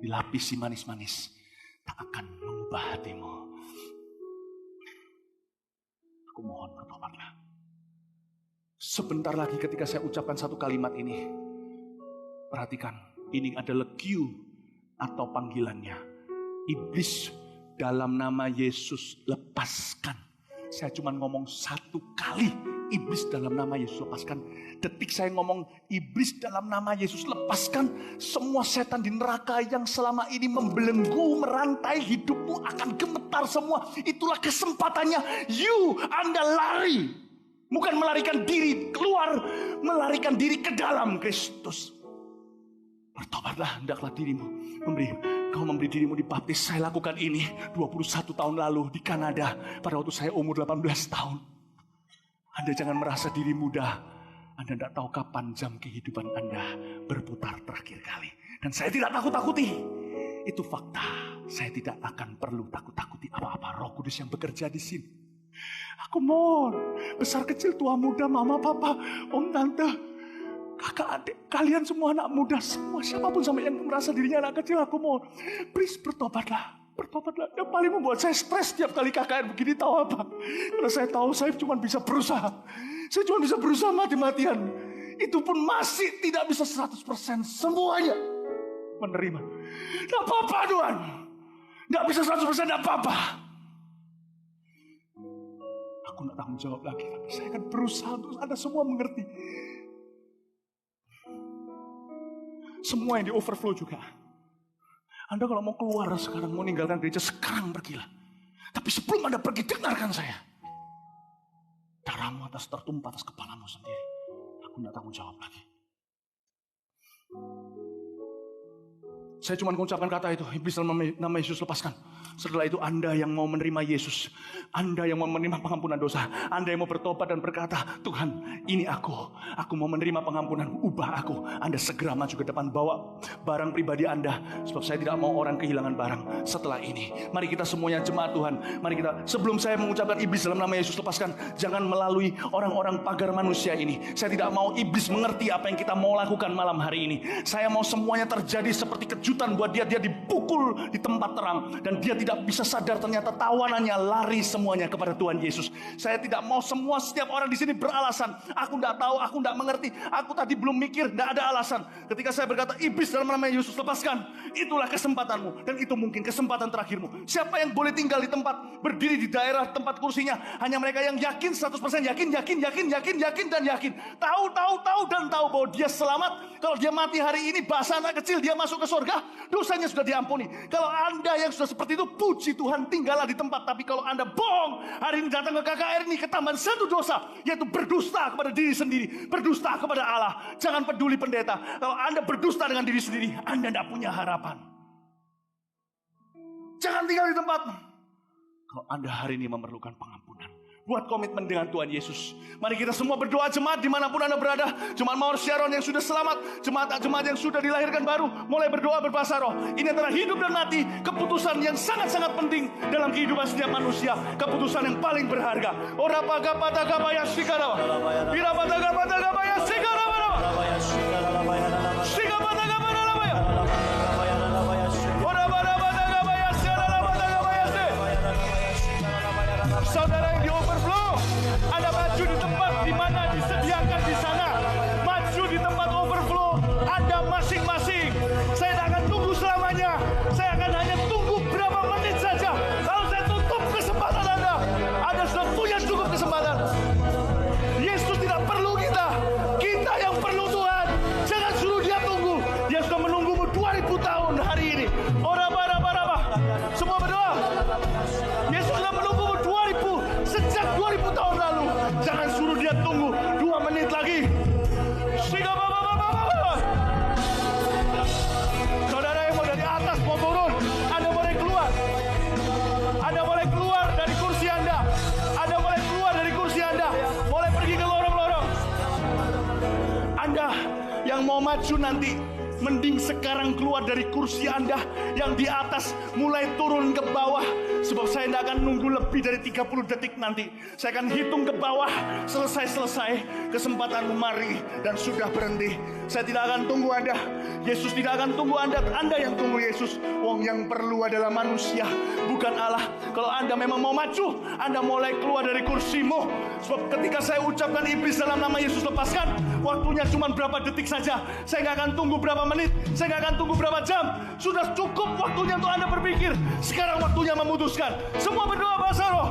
dilapisi manis-manis tak akan mengubah hatimu. Aku mohon bertobatlah. Sebentar lagi ketika saya ucapkan satu kalimat ini, perhatikan, ini adalah cue atau panggilannya. Iblis, dalam nama Yesus lepaskan. Saya cuma ngomong satu kali, iblis dalam nama Yesus lepaskan. Detik saya ngomong iblis dalam nama Yesus lepaskan, semua setan di neraka yang selama ini membelenggu, merantai hidupmu akan gemetar semua. Itulah kesempatannya. Anda lari, bukan melarikan diri keluar, melarikan diri ke dalam Kristus. Bertobatlah, hendaklah dirimu kau memberi dirimu dibaptis. Saya lakukan ini 21 tahun lalu di Kanada pada waktu saya umur 18 tahun. Anda jangan merasa diri muda. Anda tidak tahu kapan jam kehidupan Anda berputar terakhir kali. Dan saya tidak takut-takuti. Itu fakta. Saya tidak akan perlu takut-takuti apa-apa. Roh Kudus yang bekerja di sini. Aku mohon, besar kecil, tua muda, mama, papa, om, tante, kakak, adik, kalian semua anak muda, semua siapapun sampai yang merasa dirinya anak kecil, aku mohon, please bertobatlah. Yang paling membuat saya stres setiap kali KKR begini, tahu apa? Karena saya tahu saya cuma bisa berusaha. Saya cuma bisa berusaha mati-matian. Itu pun masih tidak bisa 100% semuanya menerima. Tidak apa-apa Tuhan. Tidak bisa 100% tidak apa-apa. Aku tidak tanggung jawab lagi, tapi saya akan berusaha untuk Anda semua mengerti. Semua yang di overflow juga. Anda kalau mau keluar sekarang, mau meninggalkan gereja, sekarang pergilah. Tapi sebelum Anda pergi, dengarkan saya. Darahmu tertumpah atas kepalamu sendiri. Aku tidak tanggung jawab lagi. Saya cuma mengucapkan kata itu, iblis dalam nama Yesus lepaskan. Setelah itu Anda yang mau menerima Yesus, Anda yang mau menerima pengampunan dosa, Anda yang mau bertobat dan berkata, Tuhan ini aku mau menerima pengampunan, ubah aku. Anda segera maju ke depan, bawa barang pribadi Anda, sebab saya tidak mau orang kehilangan barang setelah ini. Mari kita semuanya jemaat Tuhan, mari kita, sebelum saya mengucapkan iblis dalam nama Yesus lepaskan, jangan melalui orang-orang pagar manusia ini. Saya tidak mau iblis mengerti apa yang kita mau lakukan malam hari ini. Saya mau semuanya terjadi seperti kejutan buat dia dipukul di tempat terang, dan dia tidak bisa sadar ternyata tawanannya lari semuanya kepada Tuhan Yesus. Saya tidak mau setiap orang di sini beralasan, aku tidak tahu, aku tidak mengerti, aku tadi belum mikir, tidak ada alasan. Ketika saya berkata iblis dalam nama Yesus lepaskan, itulah kesempatanmu, dan itu mungkin kesempatan terakhirmu. Siapa yang boleh tinggal di tempat, berdiri di daerah tempat kursinya? Hanya mereka yang yakin 100%, yakin dan yakin. Tahu bahwa dia selamat. Kalau dia mati hari ini, bahasa anak kecil, dia masuk ke surga, dosanya sudah diampuni. Kalau Anda yang sudah seperti itu, puji Tuhan, tinggallah di tempat. Tapi kalau Anda bohong, hari ini datang ke KKR ini, ketambahan satu dosa, yaitu berdusta kepada diri sendiri, berdusta kepada Allah. Jangan peduli pendeta. Kalau Anda berdusta dengan diri sendiri, Anda tidak punya harapan. Jangan tinggal di tempat. Kalau Anda hari ini memerlukan pengampunan, buat komitmen dengan Tuhan Yesus. Mari kita semua berdoa, jemaat dimanapun Anda berada. Jemaat Mawar Syaron yang sudah selamat, jemaat yang sudah dilahirkan baru, mulai berdoa berbahasa roh. Ini adalah hidup dan mati, keputusan yang sangat-sangat penting dalam kehidupan setiap manusia. Keputusan yang paling berharga. Saudara yang di overflow, Anda maju di tempat di mana disediakan di sana. Maju di tempat overflow Anda masing-masing. Saya tidak akan tunggu selamanya. Saya akan hanya tunggu berapa menit saja. Lalu saya tutup kesempatan Anda. Anda sudah punya cukup kesempatan. Yesus tidak perlu kita. Kita yang perlu Tuhan. Jangan suruh dia tunggu. Dia sudah menunggumu 2000 tahun hari ini. Semua berdoa. Yesus sudah menunggumu sejak 2000 tahun lalu. Jangan suruh dia tunggu 2 menit lagi. maju nanti, mending sekarang keluar dari kursi Anda yang di atas, mulai turun ke bawah. Sebab saya tidak akan nunggu lebih dari 30 detik nanti. Saya akan hitung ke bawah, selesai. Kesempatanmu mari, dan sudah berhenti. Saya tidak akan tunggu Anda. Yesus tidak akan tunggu Anda. Anda yang tunggu Yesus. Wong yang perlu adalah manusia, bukan Allah. Kalau Anda memang mau maju, Anda mulai keluar dari kursimu. Sebab ketika saya ucapkan iblis dalam nama Yesus lepaskan, waktunya cuma berapa detik saja. Saya nggak akan tunggu berapa menit, saya nggak akan tunggu berapa jam. Sudah cukup waktunya untuk Anda berpikir. Sekarang waktunya memutuskan. Semua berdoa bahasa roh.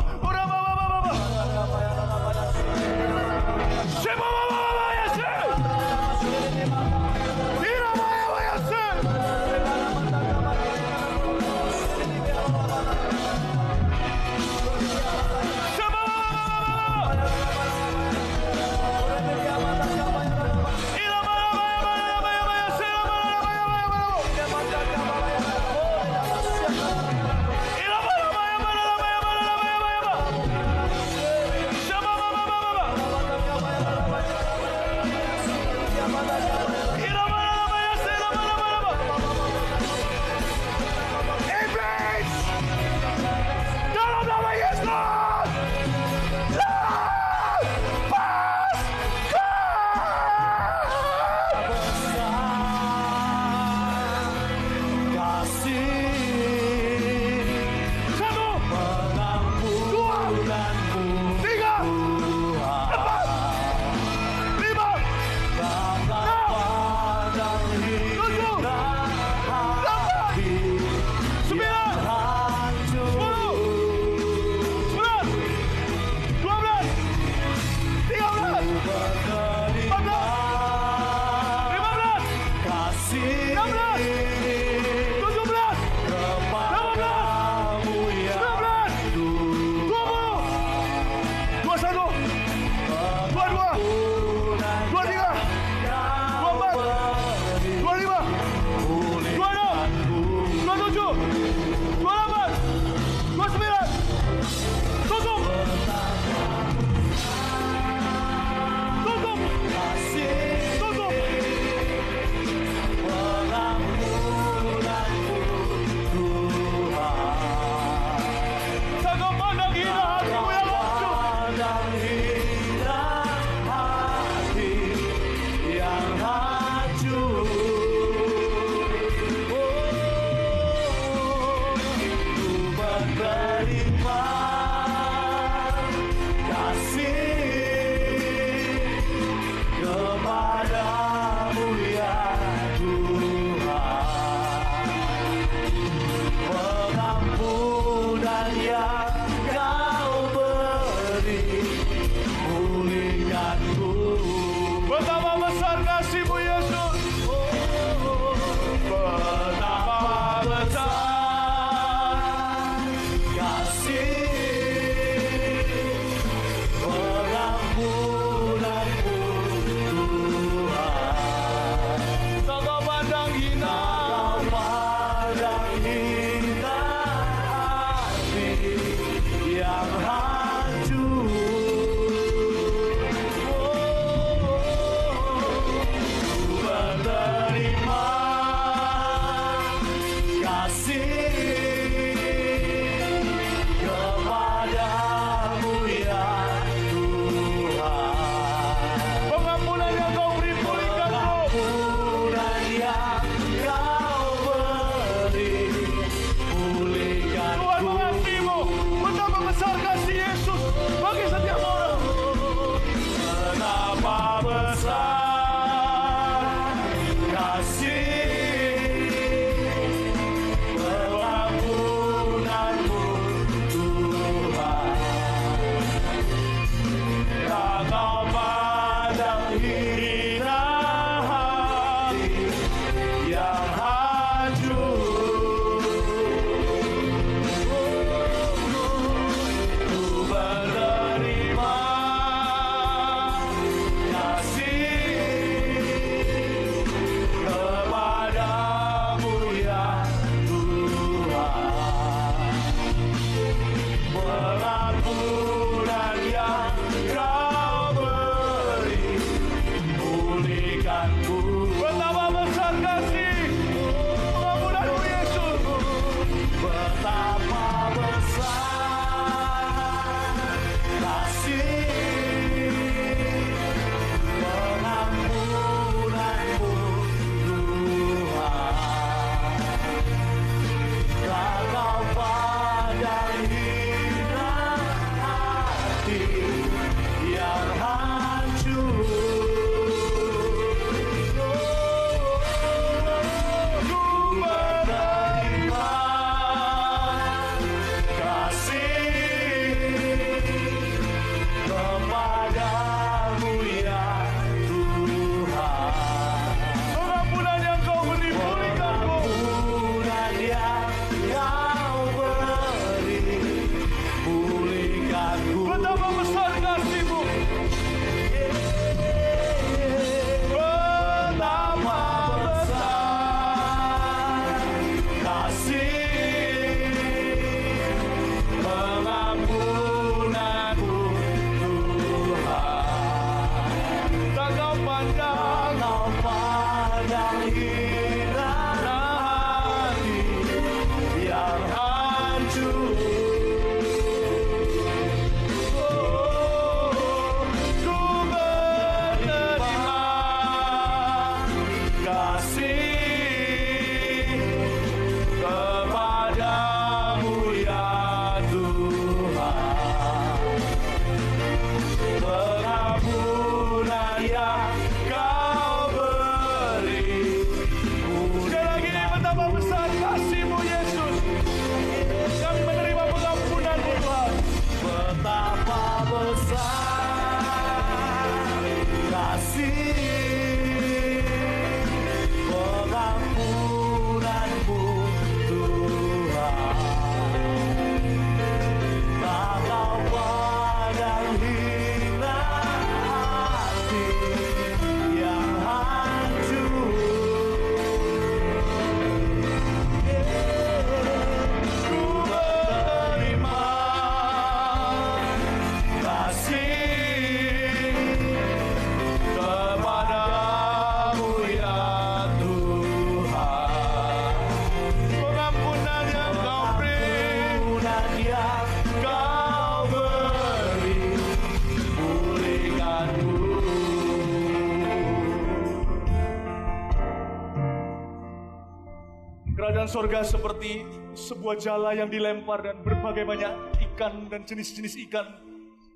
Kerajaan sorga seperti sebuah jala yang dilempar dan berbagai banyak ikan dan jenis-jenis ikan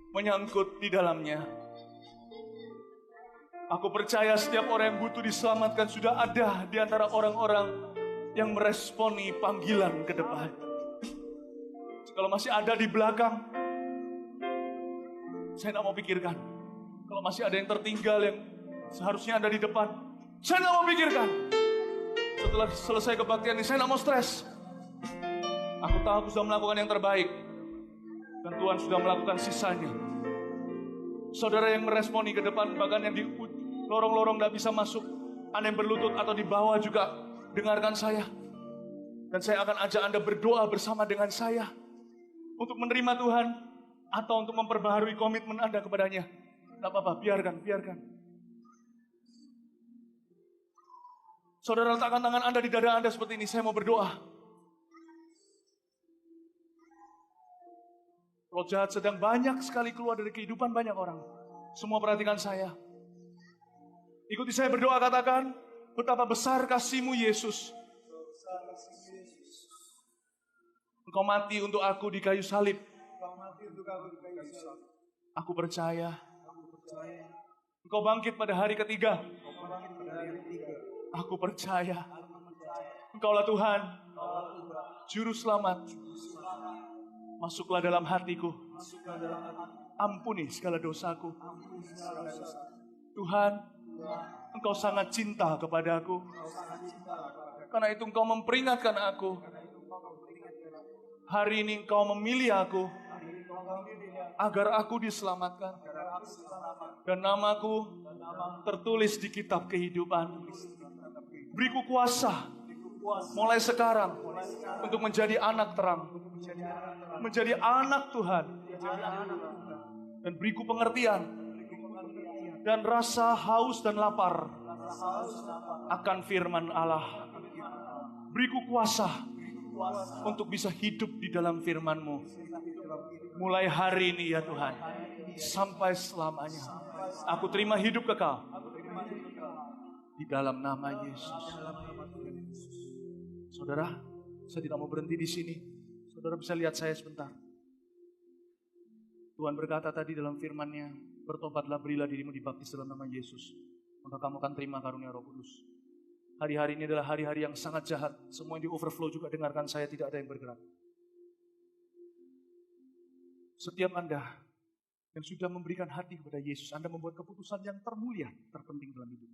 menyangkut di dalamnya. Aku percaya setiap orang yang butuh diselamatkan sudah ada di antara orang-orang yang meresponi panggilan ke depan. Kalau masih ada di belakang, saya tidak mau pikirkan. Kalau masih ada yang tertinggal yang seharusnya ada di depan, saya tidak mau pikirkan. Setelah selesai kebaktian ini, saya tidak mau stres. Aku tahu aku sudah melakukan yang terbaik. Dan Tuhan sudah melakukan sisanya. Saudara yang meresponi ke depan, bahkan yang di lorong-lorong tidak bisa masuk, Anda yang berlutut atau di bawah juga, dengarkan saya. Dan saya akan ajak Anda berdoa bersama dengan saya. Untuk menerima Tuhan, atau untuk memperbaharui komitmen Anda kepadanya. Tidak apa-apa, biarkan. Saudara, letakkan tangan Anda di dada Anda seperti ini. Saya mau berdoa. Roh jahat sedang banyak sekali keluar dari kehidupan banyak orang. Semua perhatikan saya. Ikuti saya berdoa, katakan, betapa besar kasih-Mu Yesus. Engkau mati untuk aku di kayu salib. Aku percaya. Engkau bangkit pada hari ketiga. Aku percaya. Engkaulah Tuhan, Juru Selamat. Masuklah dalam hatiku. Ampuni segala dosaku. Tuhan, Engkau sangat cinta kepadaku. Karena itu Engkau memperingatkan aku. Hari ini Engkau memilih aku agar aku diselamatkan. Dan namaku tertulis di kitab kehidupan. Beriku kuasa mulai sekarang untuk menjadi anak terang, menjadi anak Tuhan, dan beriku pengertian dan rasa haus dan lapar akan firman Allah. Beriku kuasa untuk bisa hidup di dalam firman-Mu mulai hari ini ya Tuhan, sampai selamanya. Aku terima hidup kekal di dalam nama Yesus. Saudara, saya tidak mau berhenti di sini. Saudara bisa lihat saya sebentar. Tuhan berkata tadi dalam firman-Nya, bertobatlah, berilah dirimu dibaptis dalam nama Yesus, maka kamu akan terima karunia Roh Kudus. Hari-hari ini adalah hari-hari yang sangat jahat. Semua yang di overflow juga dengarkan saya, tidak ada yang bergerak. Setiap Anda yang sudah memberikan hati kepada Yesus, Anda membuat keputusan yang termulia, terpenting dalam hidup.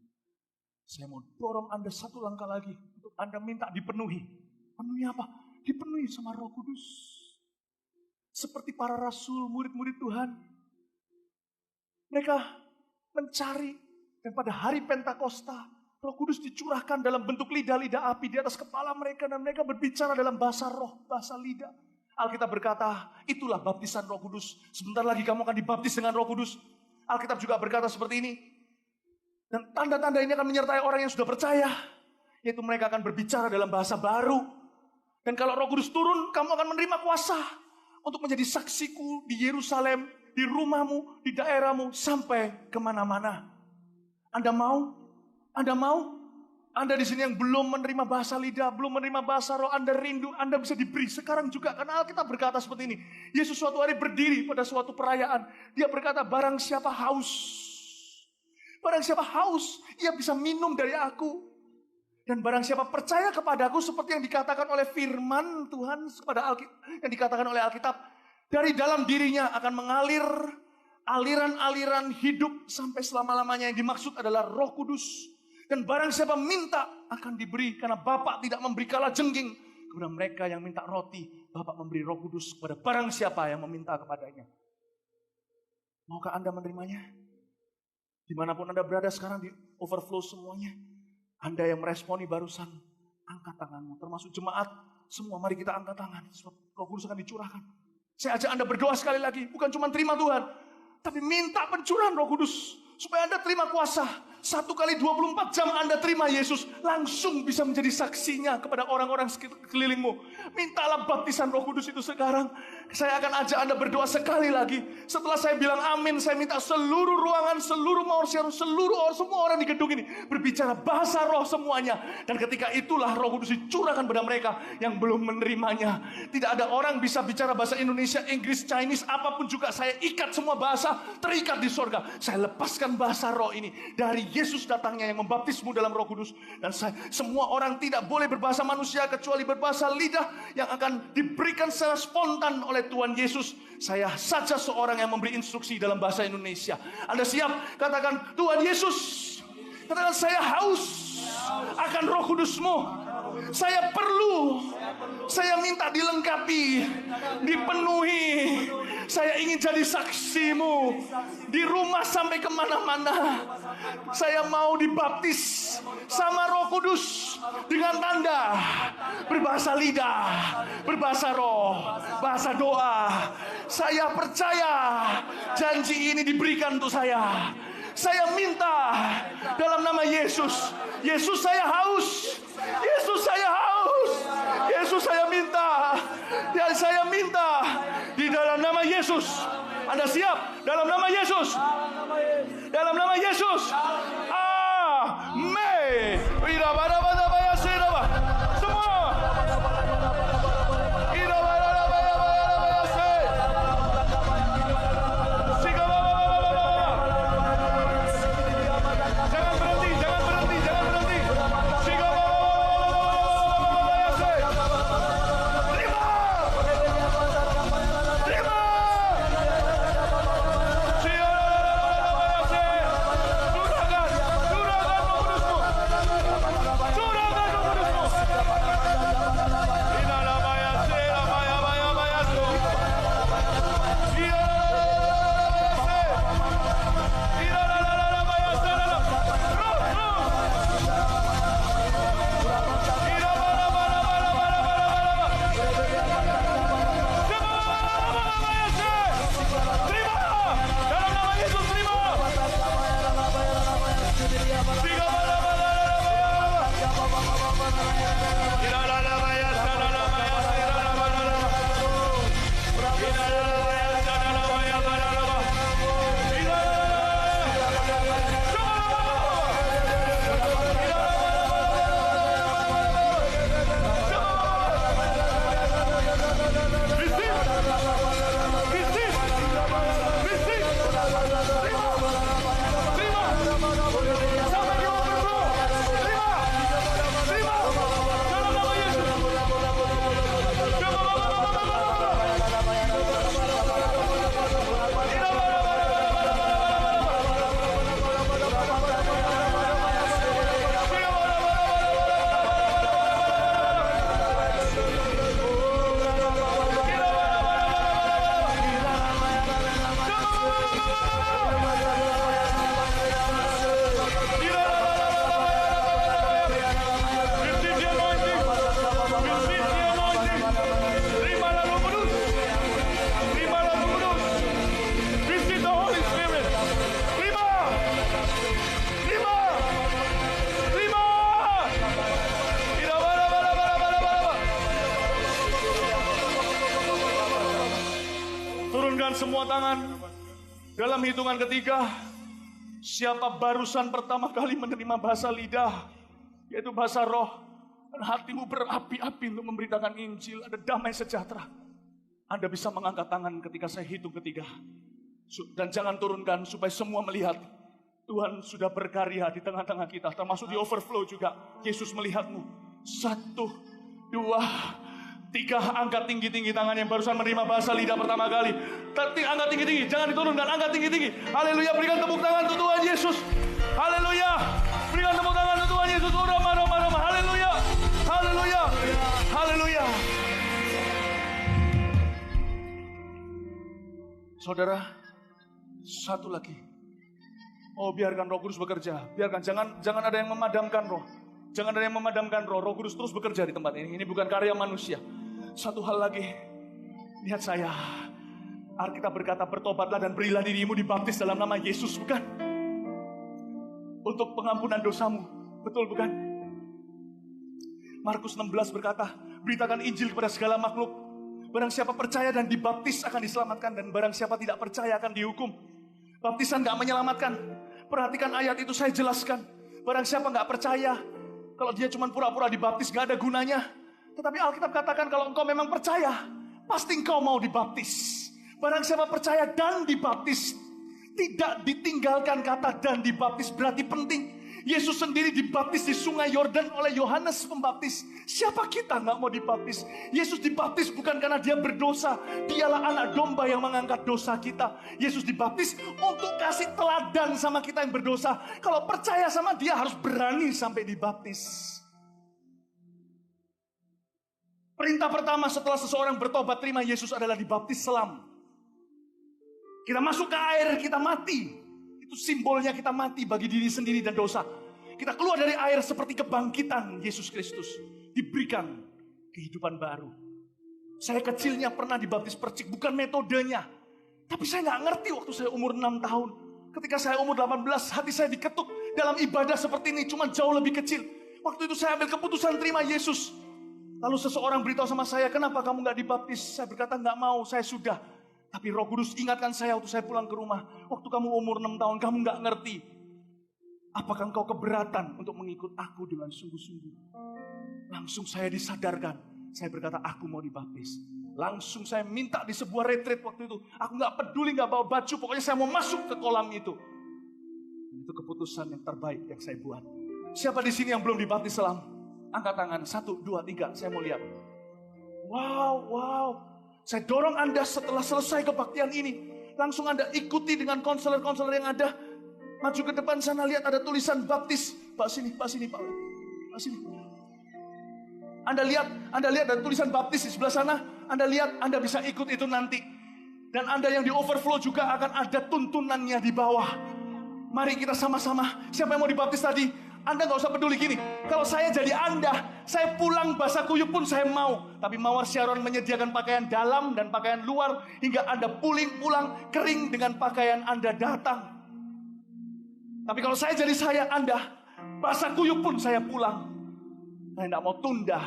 Saya mau dorong Anda satu langkah lagi untuk Anda minta dipenuhi. Penuhi apa? Dipenuhi sama Roh Kudus. Seperti para rasul, murid-murid Tuhan. Mereka mencari, dan pada hari Pentakosta, Roh Kudus dicurahkan dalam bentuk lidah-lidah api di atas kepala mereka, dan mereka berbicara dalam bahasa roh, bahasa lidah. Alkitab berkata, itulah baptisan Roh Kudus. Sebentar lagi kamu akan dibaptis dengan Roh Kudus. Alkitab juga berkata seperti ini. Dan tanda-tanda ini akan menyertai orang yang sudah percaya. Yaitu mereka akan berbicara dalam bahasa baru. Dan kalau Roh Kudus turun, kamu akan menerima kuasa untuk menjadi saksiku di Yerusalem, di rumahmu, di daerahmu, sampai kemana-mana. Anda mau? Anda mau? Anda di sini yang belum menerima bahasa lidah, belum menerima bahasa roh, Anda rindu, Anda bisa diberi sekarang juga. Karena Alkitab berkata seperti ini. Yesus suatu hari berdiri pada suatu perayaan. Dia berkata, barang siapa haus, ia bisa minum dari aku. Dan barang siapa percaya kepadaku, seperti yang dikatakan oleh firman Tuhan, yang dikatakan oleh Alkitab, dari dalam dirinya akan mengalir aliran-aliran hidup sampai selama-lamanya. Yang dimaksud adalah Roh Kudus. Dan barang siapa minta akan diberi, karena Bapa tidak memberi kalajengking kepada mereka yang minta roti. Bapa memberi Roh Kudus kepada barang siapa yang meminta kepadanya. Maukah Anda menerimanya? Dimanapun Anda berada sekarang, di overflow semuanya. Anda yang meresponi barusan, angkat tanganmu. Termasuk jemaat, semua mari kita angkat tangan. Sebab Roh Kudus akan dicurahkan. Saya ajak Anda berdoa sekali lagi. Bukan cuma terima Tuhan, tapi minta pencurahan Roh Kudus. Supaya Anda terima kuasa. 1 kali 24 jam Anda terima Yesus, langsung bisa menjadi saksinya kepada orang-orang sekelilingmu. Mintalah baptisan Roh Kudus itu sekarang. Saya akan ajak Anda berdoa sekali lagi. Setelah saya bilang amin, saya minta seluruh ruangan, seluruh semua orang di gedung ini berbicara bahasa roh semuanya. Dan ketika itulah Roh Kudus dicurahkan pada mereka yang belum menerimanya. Tidak ada orang bisa bicara bahasa Indonesia, Inggris, Chinese, apapun juga. Saya ikat semua bahasa, terikat di sorga. Saya lepaskan bahasa roh ini dari Yesus datangnya yang membaptismu dalam Roh Kudus. Dan semua orang tidak boleh berbahasa manusia kecuali berbahasa lidah yang akan diberikan secara spontan oleh Tuhan Yesus. Saya saja seorang yang memberi instruksi dalam bahasa Indonesia. Anda siap? Katakan, Tuhan Yesus, katakan, saya haus akan Roh Kudus-Mu. Saya perlu, saya minta dilengkapi, dipenuhi. Saya ingin jadi saksi-Mu di rumah sampai kemana-mana. Saya mau dibaptis sama Roh Kudus dengan tanda berbahasa lidah, berbahasa roh, bahasa doa. Saya percaya janji ini diberikan untuk saya. Saya minta dalam nama Yesus. Yesus, saya haus. Yesus, saya haus. Yesus, saya minta. Dan saya minta di dalam nama Yesus. Anda siap? Dalam nama Yesus. Dalam nama Yesus. Amin. Semua. Semua tangan dalam hitungan ketiga. Siapa barusan pertama kali menerima bahasa lidah, yaitu bahasa roh, dan hatimu berapi-api untuk memberitakan Injil, ada damai sejahtera, Anda bisa mengangkat tangan ketika saya hitung ketiga. Dan jangan turunkan supaya semua melihat Tuhan sudah berkarya di tengah-tengah kita, termasuk di overflow juga. Yesus melihatmu. 1, 2, 3, angkat tinggi-tinggi tangan yang barusan menerima bahasa lidah pertama kali. Angkat tinggi-tinggi, jangan diturunkan, angkat tinggi-tinggi. Haleluya, berikan tepuk tangan untuk Tuhan Yesus. Haleluya, berikan tepuk tangan untuk Tuhan Yesus. Roma. Haleluya, haleluya, haleluya. Saudara, satu lagi. Oh, biarkan Roh Kudus bekerja. Biarkan, jangan ada yang memadamkan roh. Jangan ada yang memadamkan roh. Roh Kudus terus bekerja di tempat ini. Ini bukan karya manusia. Satu hal lagi, lihat saya. Alkitab berkata, bertobatlah dan berilah dirimu dibaptis dalam nama Yesus, bukan? untuk pengampunan dosamu. Betul bukan? Markus 16 berkata, beritakan Injil kepada segala makhluk. Barang siapa percaya dan dibaptis akan diselamatkan, dan barang siapa tidak percaya akan dihukum. Baptisan gak menyelamatkan. Perhatikan ayat itu saya jelaskan. Barang siapa gak percaya, kalau dia cuma pura-pura dibaptis gak ada gunanya. Tetapi Alkitab katakan kalau engkau memang percaya, pasti engkau mau dibaptis. Barang siapa percaya dan dibaptis, tidak ditinggalkan kata dan dibaptis, berarti penting. Yesus sendiri dibaptis di sungai Yordan oleh Yohanes Pembaptis. Siapa kita nggak mau dibaptis? Yesus dibaptis bukan karena dia berdosa. Dialah anak domba yang mengangkat dosa kita. Yesus dibaptis untuk kasih teladan sama kita yang berdosa. Kalau percaya sama dia harus berani sampai dibaptis. Perintah pertama setelah seseorang bertobat terima Yesus adalah dibaptis selam. Kita masuk ke air, kita mati. Itu simbolnya kita mati bagi diri sendiri dan dosa. Kita keluar dari air seperti kebangkitan Yesus Kristus. Diberikan kehidupan baru. Saya kecilnya pernah dibaptis percik, bukan metodenya. Tapi saya gak ngerti waktu saya umur 6 tahun. Ketika saya umur 18, hati saya diketuk dalam ibadah seperti ini, cuma jauh lebih kecil. Waktu itu saya ambil keputusan terima Yesus. Lalu seseorang beritahu sama saya, kenapa kamu gak dibaptis? Saya berkata, gak mau, saya sudah. Tapi Roh Kudus ingatkan saya waktu saya pulang ke rumah. Waktu kamu umur 6 tahun, kamu gak ngerti. Apakah engkau keberatan untuk mengikut aku dengan sungguh-sungguh? Langsung saya disadarkan. Saya berkata, aku mau dibaptis. Langsung saya minta di sebuah retreat waktu itu. Aku gak peduli, gak bawa baju. Pokoknya saya mau masuk ke kolam itu. Itu keputusan yang terbaik yang saya buat. Siapa di sini yang belum dibaptis selam? Angkat tangan, 1, 2, 3. Saya mau lihat. Wow. Saya dorong Anda setelah selesai kebaktian ini. Langsung Anda ikuti dengan konselor-konselor yang ada. Maju ke depan sana, lihat ada tulisan baptis. Pak sini, Pak sini. Anda lihat ada tulisan baptis di sebelah sana. Anda lihat, Anda bisa ikut itu nanti. Dan Anda yang di overflow juga akan ada tuntunannya di bawah. Mari kita sama-sama. Siapa yang mau dibaptis tadi? Anda gak usah peduli gini. Kalau saya jadi Anda, saya pulang basah kuyup pun saya mau. Tapi Mawar Sharon menyediakan pakaian dalam dan pakaian luar. Hingga Anda pulang kering dengan pakaian Anda datang. Tapi kalau saya jadi Anda, basah kuyup pun saya pulang. Saya tidak mau tunda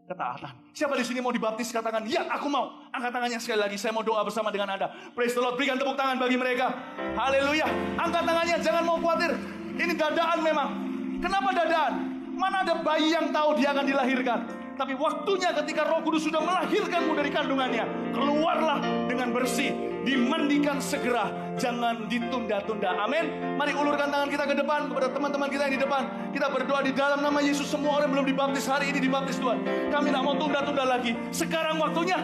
ketaatan. Siapa di sini mau dibaptis? Katakan, ya aku mau. Angkat tangannya sekali lagi. Saya mau doa bersama dengan Anda. Praise the Lord. Berikan tepuk tangan bagi mereka. Haleluya. Angkat tangannya. Jangan mau khawatir. Ini dadaan memang. Kenapa dadaan? Mana ada bayi yang tahu dia akan dilahirkan? Tapi waktunya ketika Roh Kudus sudah melahirkanmu dari kandungannya, keluarlah dengan bersih, dimandikan segera, jangan ditunda-tunda. Amin. Mari ulurkan tangan kita ke depan kepada teman-teman kita yang di depan. Kita berdoa di dalam nama Yesus. Semua orang yang belum dibaptis hari ini dibaptis Tuhan. Kami tidak mau tunda-tunda lagi. Sekarang waktunya.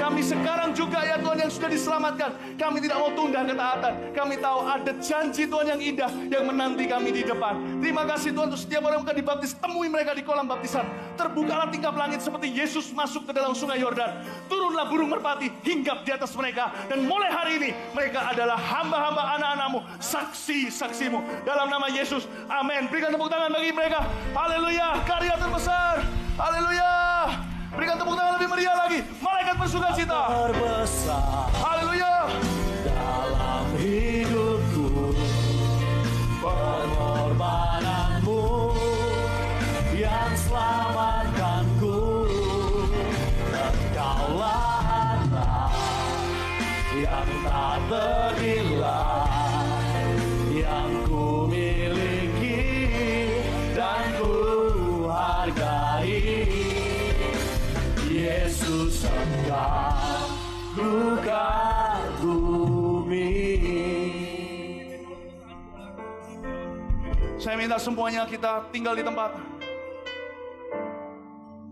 Kami sekarang juga ya Tuhan yang sudah diselamatkan. Kami tidak mau tunda ketaatan. Kami tahu ada janji Tuhan yang indah yang menanti kami di depan. Terima kasih Tuhan untuk setiap orang yang akan dibaptis. Temui mereka di kolam baptisan. Terbukalah tingkap langit seperti Yesus masuk ke dalam sungai Yordan. Turunlah burung merpati hinggap di atas mereka. Dan mulai hari ini mereka adalah hamba-hamba anak-anakmu, saksi-saksimu. Dalam nama Yesus, amin. Berikan tepuk tangan bagi mereka. Haleluya, karya terbesar. Haleluya. Berikan tepuk tangan lebih meriah lagi. Malaikat bersukacita. Terbesar. Haleluya. Dalam hidupku, pengorbananmu yang selamatkanku. Engkaulah anak yang tak ternilai, yang ku miliki dan ku hargai. Yesus engkau bukan bumi. Saya minta semuanya kita tinggal di tempat.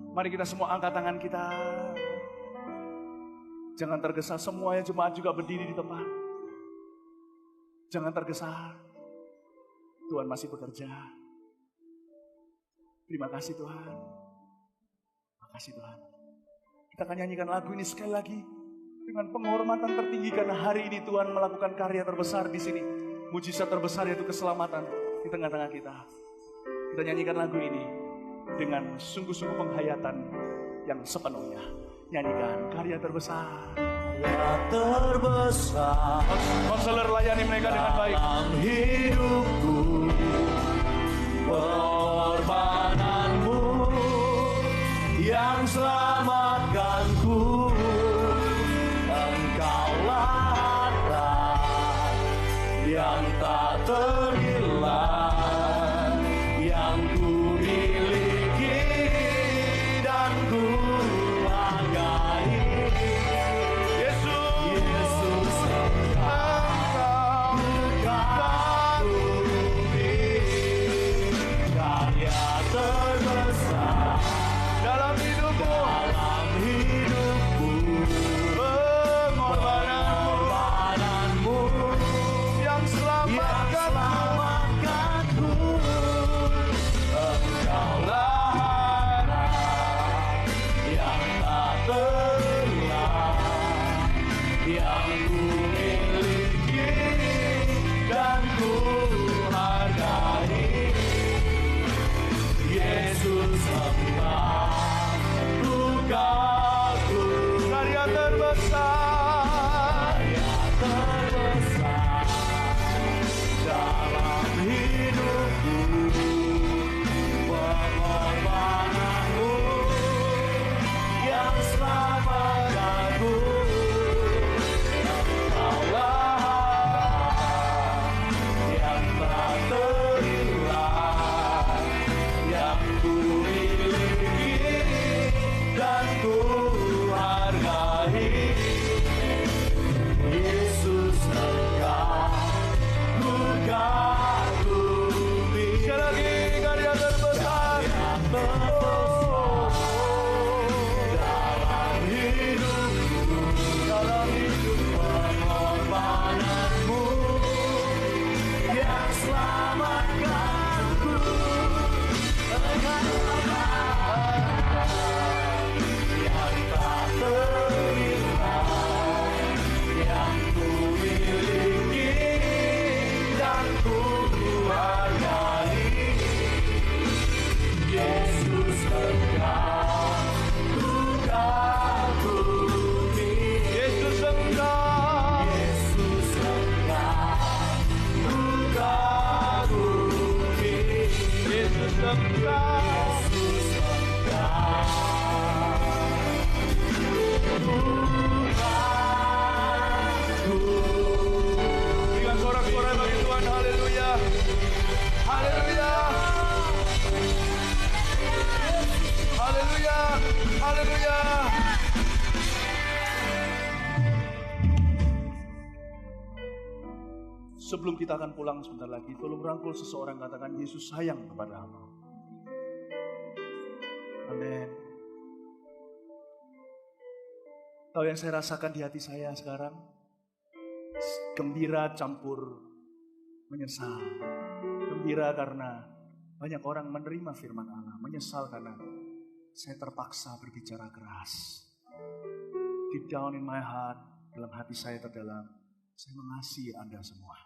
Mari kita semua angkat tangan kita. Jangan tergesa, semuanya jemaat juga berdiri di tempat. Jangan tergesa. Tuhan masih bekerja. Terima kasih Tuhan. Terima kasih Tuhan. Kita akan nyanyikan lagu ini sekali lagi dengan penghormatan tertinggi karena hari ini Tuhan melakukan karya terbesar di sini. Mujizat terbesar yaitu keselamatan di tengah-tengah kita. Kita nyanyikan lagu ini dengan sungguh-sungguh penghayatan yang sepenuhnya. Nyanyikan karya terbesar. Karya terbesar. Konselor layani mereka dengan baik. Dalam hidup Pengorbananmu yang selamatkanku, Engkaulah harta yang tak terhilang, yang ku miliki dan ku hargai. Yesus, Engkau bumi, karya terbesar dalam hidupku, pengorbananmu yang selamatkanku, Engkaulah harta yang tak terhilang, yang ku miliki dan ku hargai. Yesus, Engkau ku kagum, karya terbesar dalam hidupku, pengorbananmu yang selamatkanku, Engkaulah yang tak terhilang, yang ku miliki dan ku hargai. Yesus, Engkau ku kagumi. Sekali lagi, karya terbesar dalam hidupku, pengorbananmu yang selamatkanku, yang tak terhilang, yang ku miliki dan ku hargai. Yesus, Engkau ku kagumi. Yesus, Engkau ku kagumi. Yesus, Engkau berikan sorak-sorai bagi Tuhan. Haleluya, haleluya, haleluya, haleluya. Sebelum kita akan pulang sebentar lagi, tolong rangkul seseorang, katakan, Yesus sayang kepadamu. Amin. Tahu yang saya rasakan di hati saya sekarang? Gembira campur menyesal. Gembira karena banyak orang menerima firman Allah. Menyesal karena saya terpaksa berbicara keras. Deep down in my heart, dalam hati saya terdalam, saya mengasihi Anda semua.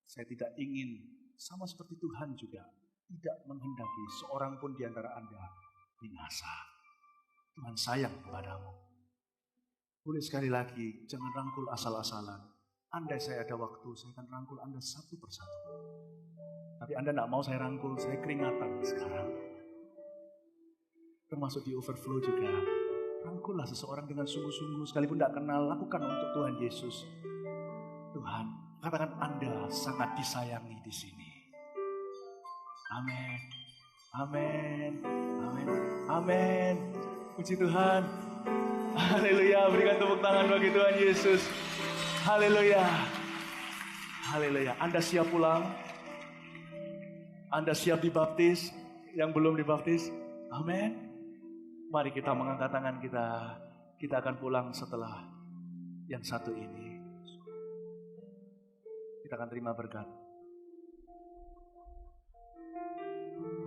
Saya tidak ingin, sama seperti Tuhan juga, tidak menghendaki seorang pun di antara Anda binasa. Tuhan sayang kepadamu. Boleh sekali lagi, jangan rangkul asal-asalan. Andai saya ada waktu, saya akan rangkul Anda satu persatu. Tapi Anda tidak mau saya rangkul, saya keringatan sekarang. Termasuk di overflow juga. Rangkullah seseorang dengan sungguh-sungguh, sekalipun tidak kenal, lakukan untuk Tuhan Yesus. Tuhan, katakan Anda sangat disayangi di sini. Amin. Amin. Amin. Amin. Puji Tuhan. Haleluya. Berikan tepuk tangan bagi Tuhan Yesus. Haleluya. Haleluya. Anda siap pulang? Anda siap dibaptis? Yang belum dibaptis? Amin. Mari kita mengangkat tangan kita. Kita akan pulang setelah yang satu ini. Kita akan terima berkat.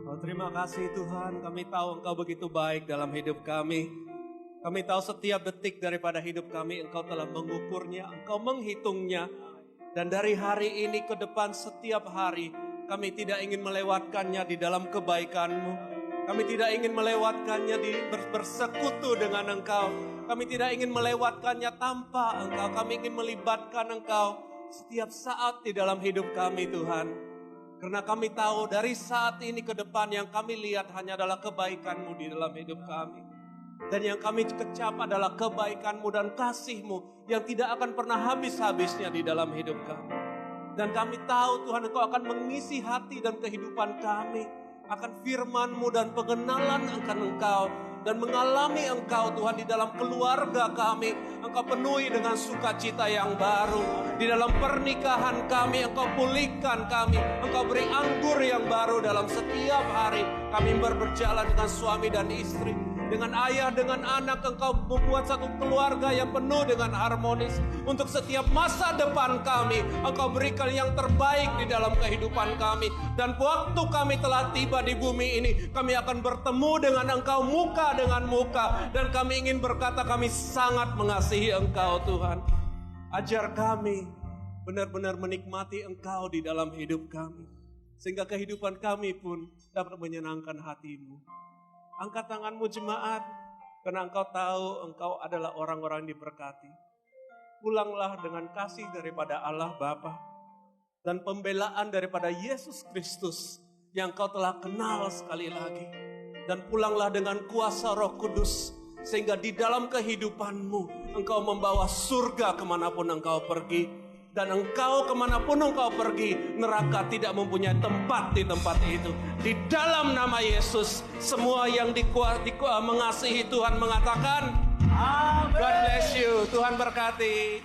Oh, terima kasih Tuhan, kami tahu Engkau begitu baik dalam hidup kami. Kami tahu setiap detik daripada hidup kami Engkau telah mengukurnya, Engkau menghitungnya. Dan dari hari ini ke depan setiap hari kami tidak ingin melewatkannya di dalam kebaikan-Mu. Kami tidak ingin melewatkannya di bersekutu dengan Engkau. Kami tidak ingin melewatkannya tanpa Engkau. Kami ingin melibatkan Engkau setiap saat di dalam hidup kami Tuhan. Karena kami tahu dari saat ini ke depan yang kami lihat hanya adalah kebaikan-Mu di dalam hidup kami. Dan yang kami kecap adalah kebaikan-Mu dan kasih-Mu yang tidak akan pernah habis-habisnya di dalam hidup kami. Dan kami tahu Tuhan Engkau akan mengisi hati dan kehidupan kami akan firman-Mu dan pengenalan akan Engkau. Dan mengalami Engkau Tuhan di dalam keluarga kami. Engkau penuhi dengan sukacita yang baru. Di dalam pernikahan kami Engkau pulihkan kami. Engkau beri anggur yang baru dalam setiap hari. Kami berjalan dengan suami dan istri. Dengan ayah, dengan anak, Engkau membuat satu keluarga yang penuh dengan harmonis. Untuk setiap masa depan kami, Engkau berikan yang terbaik di dalam kehidupan kami. Dan waktu kami telah tiba di bumi ini, kami akan bertemu dengan Engkau muka dengan muka. Dan kami ingin berkata kami sangat mengasihi Engkau Tuhan. Ajar kami benar-benar menikmati Engkau di dalam hidup kami. Sehingga kehidupan kami pun dapat menyenangkan hati-Mu. Angkat tanganmu jemaat, karena Engkau tahu Engkau adalah orang-orang yang diberkati. Pulanglah dengan kasih daripada Allah Bapa dan pembelaan daripada Yesus Kristus yang Engkau telah kenal sekali lagi. Dan pulanglah dengan kuasa Roh Kudus, sehingga di dalam kehidupanmu Engkau membawa surga kemanapun Engkau pergi. Dan Engkau kemanapun Engkau pergi, neraka tidak mempunyai tempat di tempat itu. Di dalam nama Yesus, semua yang mengasihi Tuhan mengatakan, Amen. God bless you. Tuhan berkati.